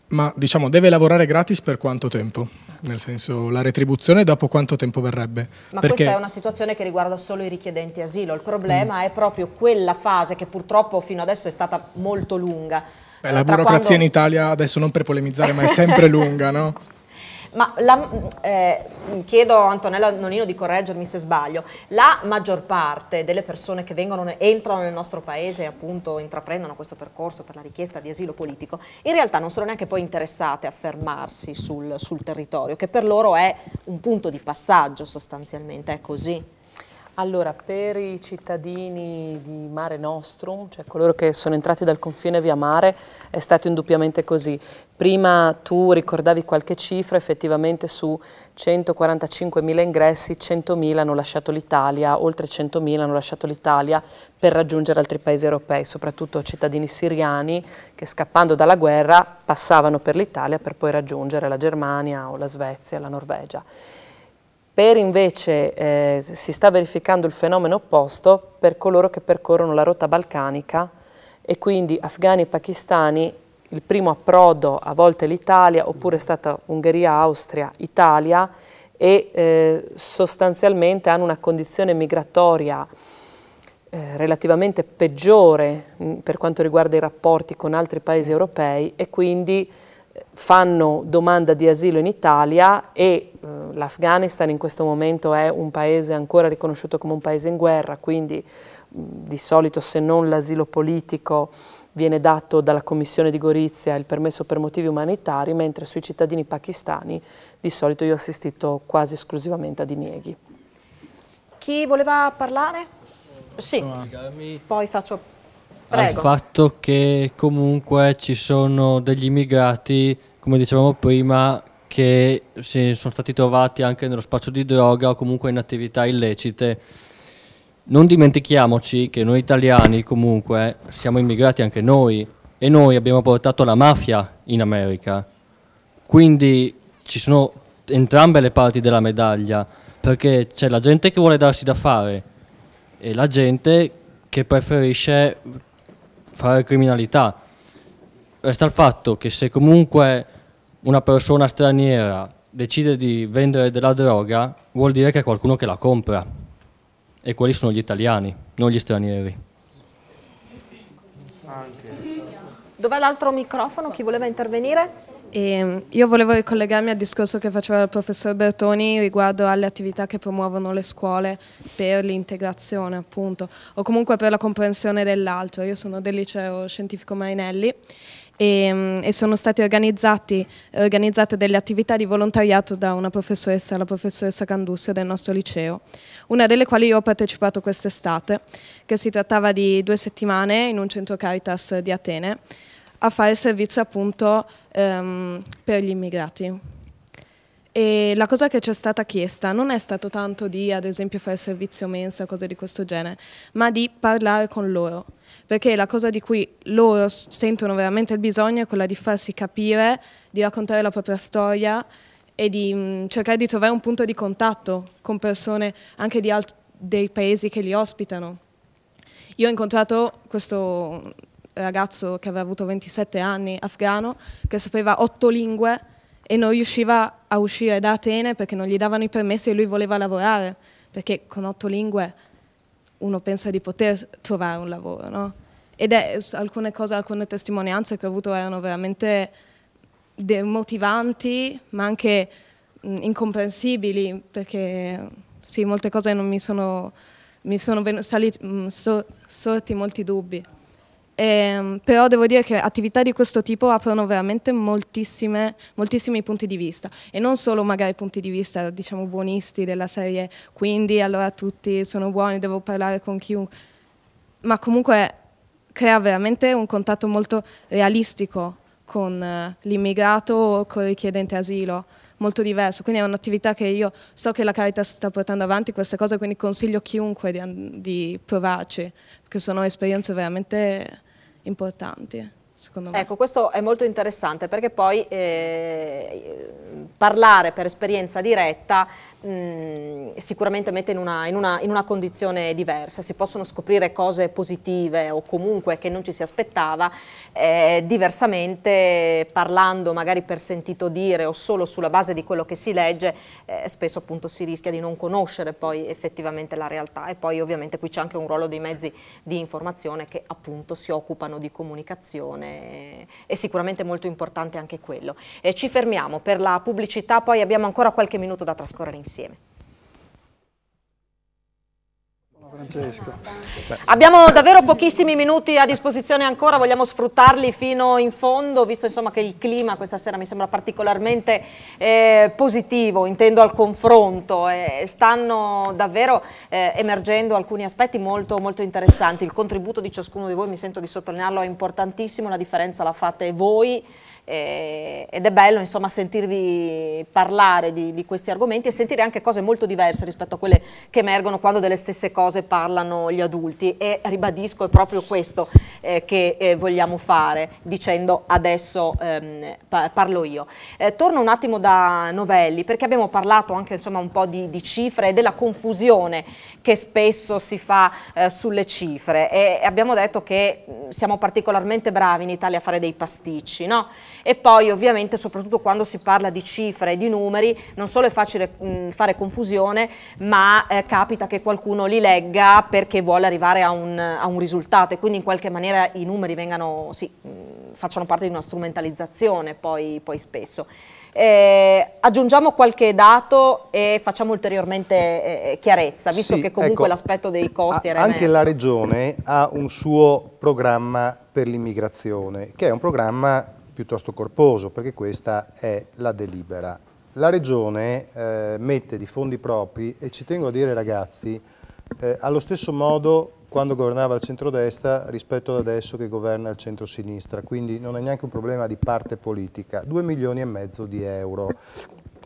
ma diciamo deve lavorare gratis per quanto tempo? Nel senso, la retribuzione dopo quanto tempo verrebbe? Ma questa è una situazione che riguarda solo i richiedenti asilo, il problema è proprio quella fase che purtroppo fino adesso è stata molto lunga. La burocrazia in Italia, adesso non per polemizzare, ma è sempre lunga, no? Ma chiedo a Antonella Nonino di correggermi se sbaglio, la maggior parte delle persone che entrano nel nostro paese e appunto intraprendono questo percorso per la richiesta di asilo politico, in realtà non sono neanche poi interessate a fermarsi sul territorio, che per loro è un punto di passaggio sostanzialmente, è così? Allora, per i cittadini di Mare Nostrum, cioè coloro che sono entrati dal confine via mare, è stato indubbiamente così. Prima tu ricordavi qualche cifra, effettivamente su 145.000 ingressi, 100.000 hanno lasciato l'Italia, oltre 100.000 hanno lasciato l'Italia per raggiungere altri paesi europei, soprattutto cittadini siriani che scappando dalla guerra passavano per l'Italia per poi raggiungere la Germania o la Svezia, la Norvegia. Per invece si sta verificando il fenomeno opposto per coloro che percorrono la rotta balcanica e quindi afghani e pakistani, il primo approdo a volte è l'Italia, oppure è stata Ungheria, Austria, Italia, e sostanzialmente hanno una condizione migratoria relativamente peggiore per quanto riguarda i rapporti con altri paesi europei e quindi fanno domanda di asilo in Italia e l'Afghanistan in questo momento è un paese ancora riconosciuto come un paese in guerra, quindi di solito se non l'asilo politico viene dato dalla Commissione di Gorizia il permesso per motivi umanitari, mentre sui cittadini pakistani di solito io ho assistito quasi esclusivamente a dinieghi. Chi voleva parlare? Sì, poi faccio... Prego. Al fatto che comunque ci sono degli immigrati, come dicevamo prima, che si sono stati trovati anche nello spaccio di droga o comunque in attività illecite. Non dimentichiamoci che noi italiani comunque siamo immigrati anche noi e noi abbiamo portato la mafia in America. Quindi ci sono entrambe le parti della medaglia, perché c'è la gente che vuole darsi da fare e la gente che preferisce fare criminalità. Resta il fatto che se comunque una persona straniera decide di vendere della droga, vuol dire che è qualcuno che la compra e quelli sono gli italiani, non gli stranieri. Dov'è l'altro microfono? Chi voleva intervenire? E io volevo ricollegarmi al discorso che faceva il professor Bertoni riguardo alle attività che promuovono le scuole per l'integrazione, appunto, o comunque per la comprensione dell'altro. Io sono del liceo scientifico Marinelli e sono state organizzate delle attività di volontariato da una professoressa, la professoressa Candussio del nostro liceo, una delle quali io ho partecipato quest'estate, che si trattava di 2 settimane in un centro Caritas di Atene a fare servizio appunto per gli immigrati. E la cosa che ci è stata chiesta non è stato tanto di, ad esempio, fare servizio mensa, cose di questo genere, ma di parlare con loro. Perché la cosa di cui loro sentono veramente il bisogno è quella di farsi capire, di raccontare la propria storia e di cercare di trovare un punto di contatto con persone anche dei paesi che li ospitano. Io ho incontrato questo ragazzo che aveva avuto 27 anni, afghano, che sapeva 8 lingue e non riusciva a uscire da Atene perché non gli davano i permessi e lui voleva lavorare, perché con 8 lingue uno pensa di poter trovare un lavoro, no? Ed alcune testimonianze che ho avuto erano veramente demotivanti, ma anche incomprensibili, perché sì, molte cose non mi sono sorti molti dubbi. Però devo dire che attività di questo tipo aprono veramente moltissimi punti di vista, e non solo magari punti di vista, diciamo, buonisti della serie, quindi allora tutti sono buoni, devo parlare con chiunque, ma comunque crea veramente un contatto molto realistico con l'immigrato o con il richiedente asilo, molto diverso. Quindi è un'attività che io so che la Caritas sta portando avanti queste cose, quindi consiglio a chiunque di provarci, perché sono esperienze veramente importanti, secondo me. Ecco, questo è molto interessante, perché poi parlare per esperienza diretta sicuramente mette in una condizione diversa. Si possono scoprire cose positive o comunque che non ci si aspettava, diversamente parlando magari per sentito dire o solo sulla base di quello che si legge, spesso appunto si rischia di non conoscere poi effettivamente la realtà. E poi ovviamente qui c'è anche un ruolo dei mezzi di informazione che appunto si occupano di comunicazione, è sicuramente molto importante anche quello. Ci fermiamo per la pubblicità, poi abbiamo ancora qualche minuto da trascorrere insieme. Francesco. Abbiamo davvero pochissimi minuti a disposizione ancora, vogliamo sfruttarli fino in fondo, visto insomma che il clima questa sera mi sembra particolarmente positivo, intendo al confronto, stanno davvero emergendo alcuni aspetti molto, molto interessanti. Il contributo di ciascuno di voi, mi sento di sottolinearlo, è importantissimo, la differenza la fate voi. Ed è bello insomma sentirvi parlare di questi argomenti e sentire anche cose molto diverse rispetto a quelle che emergono quando delle stesse cose parlano gli adulti, e ribadisco è proprio questo che vogliamo fare dicendo adesso parlo io. Torno un attimo da Novelli, perché abbiamo parlato anche insomma un po' di cifre e della confusione che spesso si fa sulle cifre, e abbiamo detto che siamo particolarmente bravi in Italia a fare dei pasticci, no? E poi ovviamente soprattutto quando si parla di cifre e di numeri non solo è facile fare confusione, ma capita che qualcuno li legga perché vuole arrivare a un risultato, e quindi in qualche maniera i numeri vengano, sì, facciano parte di una strumentalizzazione poi spesso. Aggiungiamo qualche dato e facciamo ulteriormente chiarezza, visto che comunque ecco, l'aspetto dei costi era emerso. Anche la Regione ha un suo programma per l'immigrazione, che è un programma piuttosto corposo, perché questa è la delibera. La Regione mette di fondi propri, e ci tengo a dire ragazzi, allo stesso modo quando governava il centrodestra rispetto ad adesso che governa il centrosinistra, quindi non è neanche un problema di parte politica, 2,5 milioni di euro,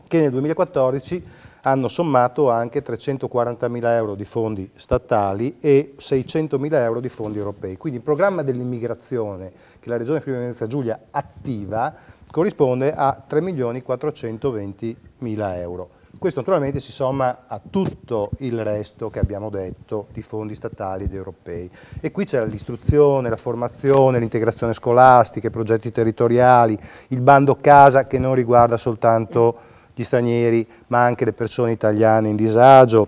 che nel 2014 hanno sommato anche 340.000 euro di fondi statali e 600.000 euro di fondi europei. Quindi il programma dell'immigrazione che la Regione Friuli-Venezia Giulia attiva corrisponde a 3.420.000 euro. Questo naturalmente si somma a tutto il resto che abbiamo detto di fondi statali ed europei. E qui c'è l'istruzione, la formazione, l'integrazione scolastica, i progetti territoriali, il bando casa che non riguarda soltanto gli stranieri ma anche le persone italiane in disagio,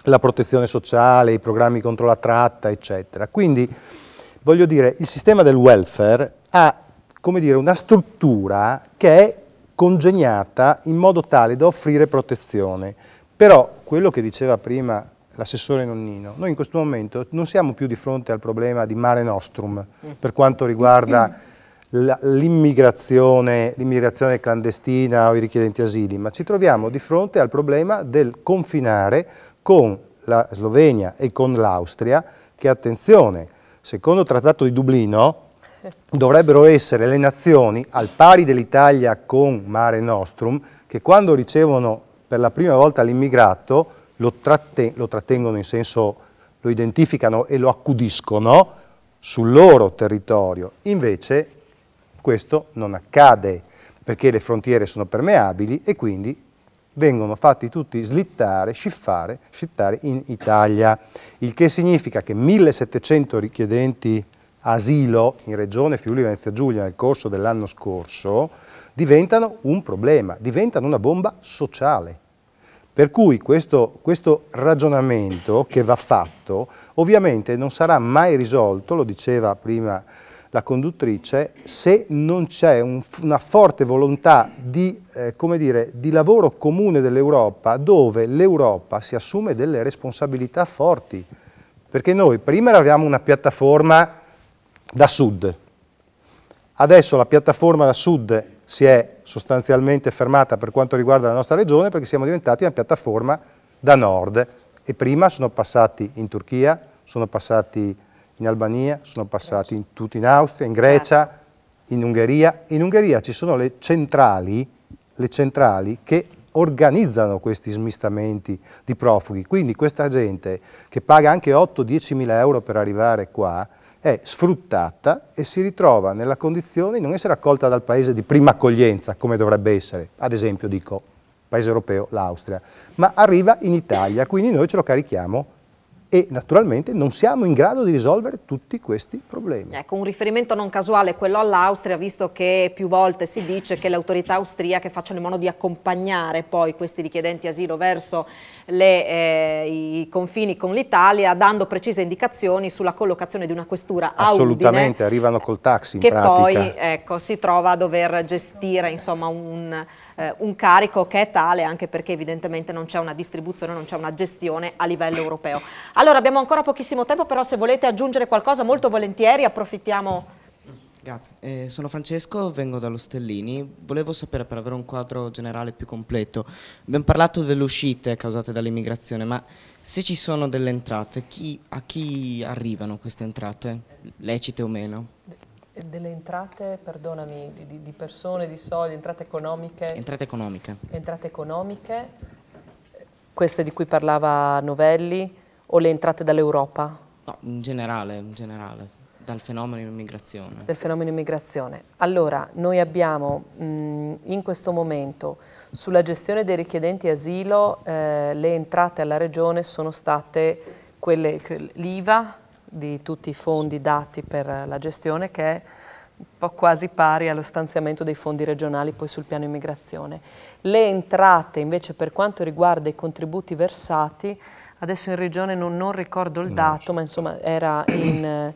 la protezione sociale, i programmi contro la tratta, eccetera. Quindi voglio dire, il sistema del welfare ha come dire, una struttura che è congegnata in modo tale da offrire protezione. Però quello che diceva prima l'assessore Nonnino, noi in questo momento non siamo più di fronte al problema di Mare Nostrum per quanto riguarda l'immigrazione clandestina o i richiedenti asili, ma ci troviamo di fronte al problema del confinare con la Slovenia e con l'Austria, che, attenzione, secondo il Trattato di Dublino dovrebbero essere le nazioni al pari dell'Italia con Mare Nostrum, che quando ricevono per la prima volta l'immigrato lo trattengono in senso, lo identificano e lo accudiscono sul loro territorio. Invece questo non accade perché le frontiere sono permeabili e quindi vengono fatti tutti slittare, scittare in Italia, il che significa che 1700 richiedenti asilo in Regione Friuli Venezia Giulia nel corso dell'anno scorso diventano un problema, diventano una bomba sociale. Per cui questo ragionamento che va fatto ovviamente non sarà mai risolto, lo diceva prima la conduttrice, se non c'è una forte volontà di, come dire, di lavoro comune dell'Europa, dove l'Europa si assume delle responsabilità forti. Perché noi prima avevamo una piattaforma da sud, adesso la piattaforma da sud si è sostanzialmente fermata per quanto riguarda la nostra regione perché siamo diventati una piattaforma da nord e prima sono passati in Turchia, sono passati in Albania, sono passati tutti in Austria, in Grecia, in Ungheria. In Ungheria ci sono le centrali che organizzano questi smistamenti di profughi, quindi questa gente che paga anche 8-10 mila euro per arrivare qua è sfruttata e si ritrova nella condizione di non essere accolta dal paese di prima accoglienza, come dovrebbe essere, ad esempio, dico, paese europeo, l'Austria, ma arriva in Italia, quindi noi ce lo carichiamo e naturalmente non siamo in grado di risolvere tutti questi problemi. Ecco, un riferimento non casuale quello all'Austria, visto che più volte si dice che le autorità austriache facciano in modo di accompagnare poi questi richiedenti asilo verso i confini con l'Italia, dando precise indicazioni sulla collocazione di una questura a Assolutamente, Udine, arrivano col taxi in che pratica. poi ecco, si trova a dover gestire insomma un carico che è tale anche perché evidentemente non c'è una distribuzione, non c'è una gestione a livello europeo. Allora abbiamo ancora pochissimo tempo, però se volete aggiungere qualcosa molto volentieri approfittiamo. Grazie, sono Francesco, vengo dallo Stellini, volevo sapere per avere un quadro generale più completo, abbiamo parlato delle uscite causate dall'immigrazione, ma se ci sono delle entrate, a chi arrivano queste entrate, lecite o meno? Delle entrate, perdonami, di persone, di soldi, entrate economiche? Entrate economiche. Entrate economiche, queste di cui parlava Novelli, o le entrate dall'Europa? No, in generale, dal fenomeno immigrazione. Del fenomeno immigrazione. Allora, noi abbiamo in questo momento sulla gestione dei richiedenti asilo le entrate alla Regione sono state quelle, l'IVA di tutti i fondi dati per la gestione che è un po' quasi pari allo stanziamento dei fondi regionali poi sul piano immigrazione. Le entrate invece per quanto riguarda i contributi versati, adesso in Regione non ricordo il dato, ma insomma era in...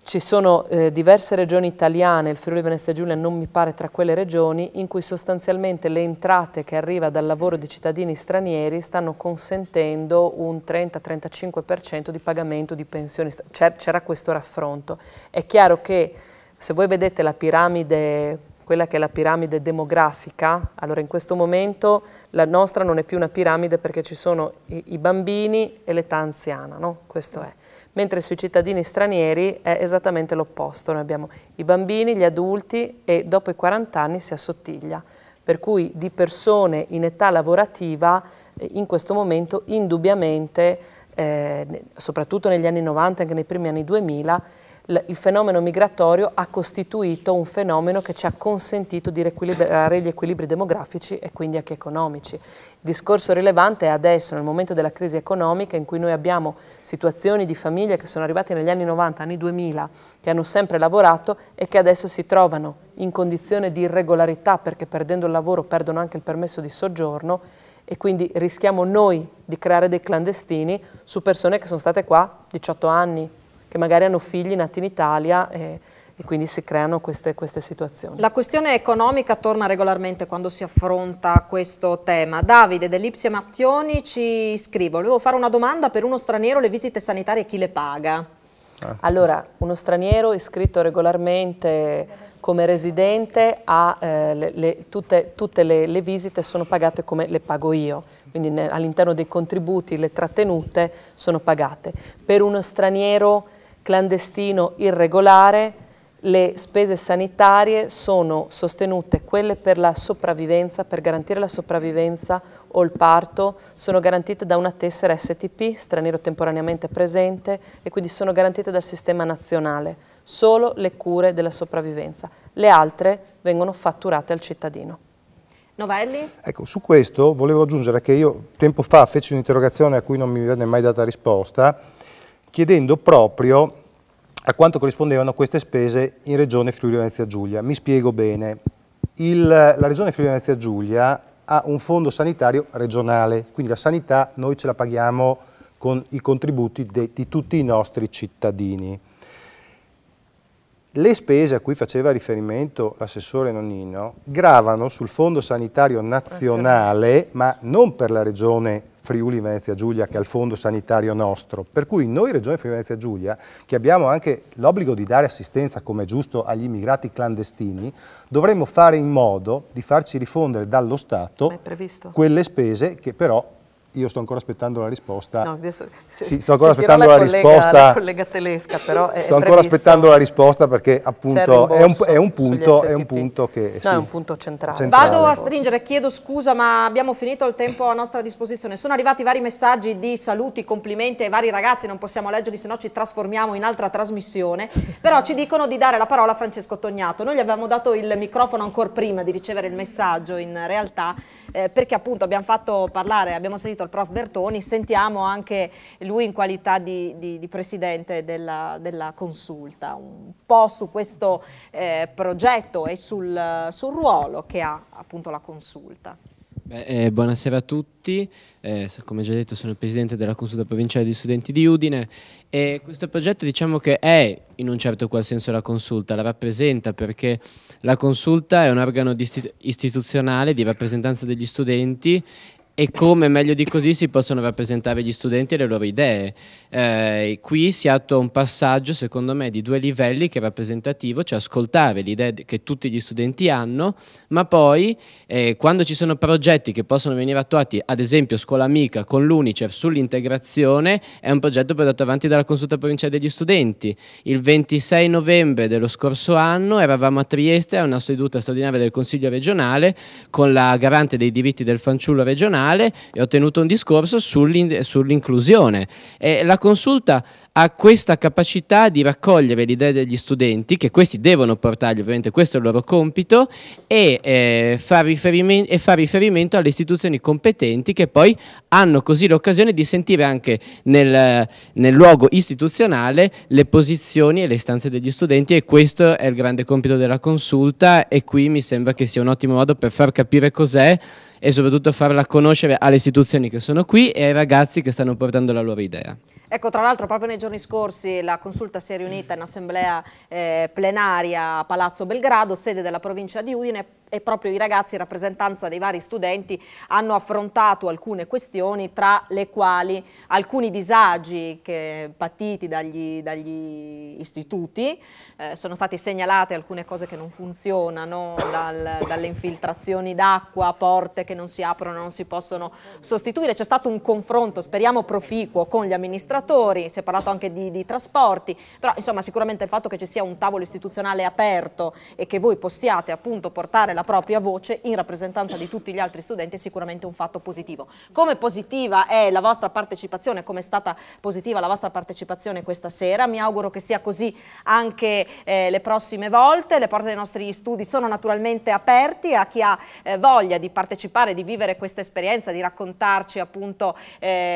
Ci sono diverse regioni italiane, il Friuli Venezia Giulia non mi pare tra quelle regioni, in cui sostanzialmente le entrate che arriva dal lavoro di cittadini stranieri stanno consentendo un 30-35% di pagamento di pensioni. C'era questo raffronto. È chiaro che se voi vedete la piramide, quella che è la piramide demografica, allora in questo momento la nostra non è più una piramide perché ci sono i bambini e l'età anziana, no? Questo è. Mentre sui cittadini stranieri è esattamente l'opposto, noi abbiamo i bambini, gli adulti e dopo i 40 anni si assottiglia, per cui di persone in età lavorativa in questo momento indubbiamente, soprattutto negli anni 90 e anche nei primi anni 2000, il fenomeno migratorio ha costituito un fenomeno che ci ha consentito di riequilibrare gli equilibri demografici e quindi anche economici. Il discorso rilevante è adesso, nel momento della crisi economica, in cui noi abbiamo situazioni di famiglie che sono arrivate negli anni 90, anni 2000, che hanno sempre lavorato e che adesso si trovano in condizione di irregolarità perché perdendo il lavoro perdono anche il permesso di soggiorno e quindi rischiamo noi di creare dei clandestini su persone che sono state qua 18 anni, che magari hanno figli nati in Italia e quindi si creano queste situazioni. La questione economica torna regolarmente quando si affronta questo tema. Davide dell'Ipsia Mattioni ci scrive: volevo fare una domanda, per uno straniero le visite sanitarie chi le paga? Allora, uno straniero iscritto regolarmente come residente ha tutte le visite sono pagate come le pago io, quindi all'interno dei contributi le trattenute sono pagate. Per uno straniero clandestino irregolare le spese sanitarie sono sostenute, quelle per la sopravvivenza, per garantire la sopravvivenza o il parto, sono garantite da una tessera STP, straniero temporaneamente presente, e quindi sono garantite dal sistema nazionale, solo le cure della sopravvivenza. Le altre vengono fatturate al cittadino. Novelli? Ecco, su questo volevo aggiungere che io tempo fa feci un'interrogazione a cui non mi venne mai data risposta, chiedendo proprio a quanto corrispondevano queste spese in Regione Friuli Venezia Giulia. Mi spiego bene. La Regione Friuli Venezia Giulia ha un fondo sanitario regionale, quindi la sanità noi ce la paghiamo con i contributi di tutti i nostri cittadini. Le spese a cui faceva riferimento l'assessore Nonnino gravano sul Fondo Sanitario Nazionale, ma non per la Regione Friuli Venezia Giulia, che è il fondo sanitario nostro, per cui noi Regione Friuli Venezia Giulia, che abbiamo anche l'obbligo di dare assistenza come è giusto agli immigrati clandestini, dovremmo fare in modo di farci rifondere dallo Stato quelle spese che però io sto ancora aspettando la risposta. No, adesso, sì, sto ancora aspettando la risposta. La collega Telesca, però sto ancora aspettando la risposta perché appunto è un punto che no, è un punto centrale. Vado a stringere, chiedo scusa, ma abbiamo finito il tempo a nostra disposizione. Sono arrivati vari messaggi di saluti, complimenti ai vari ragazzi, non possiamo leggerli, se no ci trasformiamo in altra trasmissione. Però ci dicono di dare la parola a Francesco Tognato. Noi gli avevamo dato il microfono ancora prima di ricevere il messaggio, in realtà, perché appunto abbiamo fatto parlare, abbiamo sentito il prof Bertoni, sentiamo anche lui in qualità di presidente della consulta, un po' su questo progetto e sul ruolo che ha appunto la consulta. Buonasera a tutti, come già detto sono il presidente della consulta provinciale di studenti di Udine e questo progetto diciamo che è in un certo qual senso la consulta, la rappresenta perché la consulta è un organo istituzionale di rappresentanza degli studenti e come meglio di così si possono rappresentare gli studenti e le loro idee. Qui si attua un passaggio secondo me di due livelli che è rappresentativo, cioè ascoltare le idee che tutti gli studenti hanno, ma poi quando ci sono progetti che possono venire attuati, ad esempio Scuola Amica con l'Unicef sull'integrazione, è un progetto portato avanti dalla consulta provinciale degli studenti. Il 26 novembre dello scorso anno eravamo a Trieste a una seduta straordinaria del Consiglio regionale con la garante dei diritti del fanciullo regionale e ho tenuto un discorso sull'inclusione. La consulta ha questa capacità di raccogliere le idee degli studenti, che questi devono portargli, ovviamente questo è il loro compito, e far riferimento alle istituzioni competenti che poi hanno così l'occasione di sentire anche nel luogo istituzionale le posizioni e le istanze degli studenti, e questo è il grande compito della consulta, e qui mi sembra che sia un ottimo modo per far capire cos'è e soprattutto farla conoscere alle istituzioni che sono qui e ai ragazzi che stanno portando la loro idea. Ecco, tra l'altro proprio nei giorni scorsi la consulta si è riunita in assemblea plenaria a Palazzo Belgrado, sede della provincia di Udine, e proprio i ragazzi in rappresentanza dei vari studenti hanno affrontato alcune questioni, tra le quali alcuni disagi patiti dagli istituti. Sono state segnalate alcune cose che non funzionano, dalle infiltrazioni d'acqua, porte che non si aprono, non si possono sostituire. C'è stato un confronto, speriamo proficuo, con gli amministratori, si è parlato anche di trasporti, però insomma sicuramente il fatto che ci sia un tavolo istituzionale aperto e che voi possiate appunto portare la propria voce in rappresentanza di tutti gli altri studenti è sicuramente un fatto positivo. Come positiva è la vostra partecipazione, come è stata positiva la vostra partecipazione questa sera, mi auguro che sia così anche le prossime volte. Le porte dei nostri studi sono naturalmente aperte a chi ha voglia di partecipare, di vivere questa esperienza, di raccontarci appunto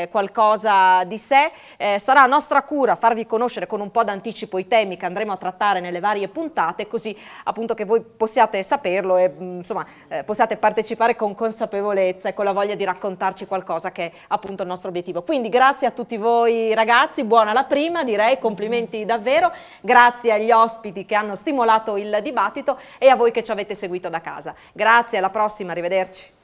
qualcosa di sé. sarà nostra cura farvi conoscere con un po' d'anticipo i temi che andremo a trattare nelle varie puntate, così appunto che voi possiate saperlo e insomma possiate partecipare con consapevolezza e con la voglia di raccontarci qualcosa, che è appunto il nostro obiettivo. Quindi grazie a tutti voi ragazzi, buona la prima, direi, complimenti davvero, grazie agli ospiti che hanno stimolato il dibattito e a voi che ci avete seguito da casa. Grazie, alla prossima, arrivederci.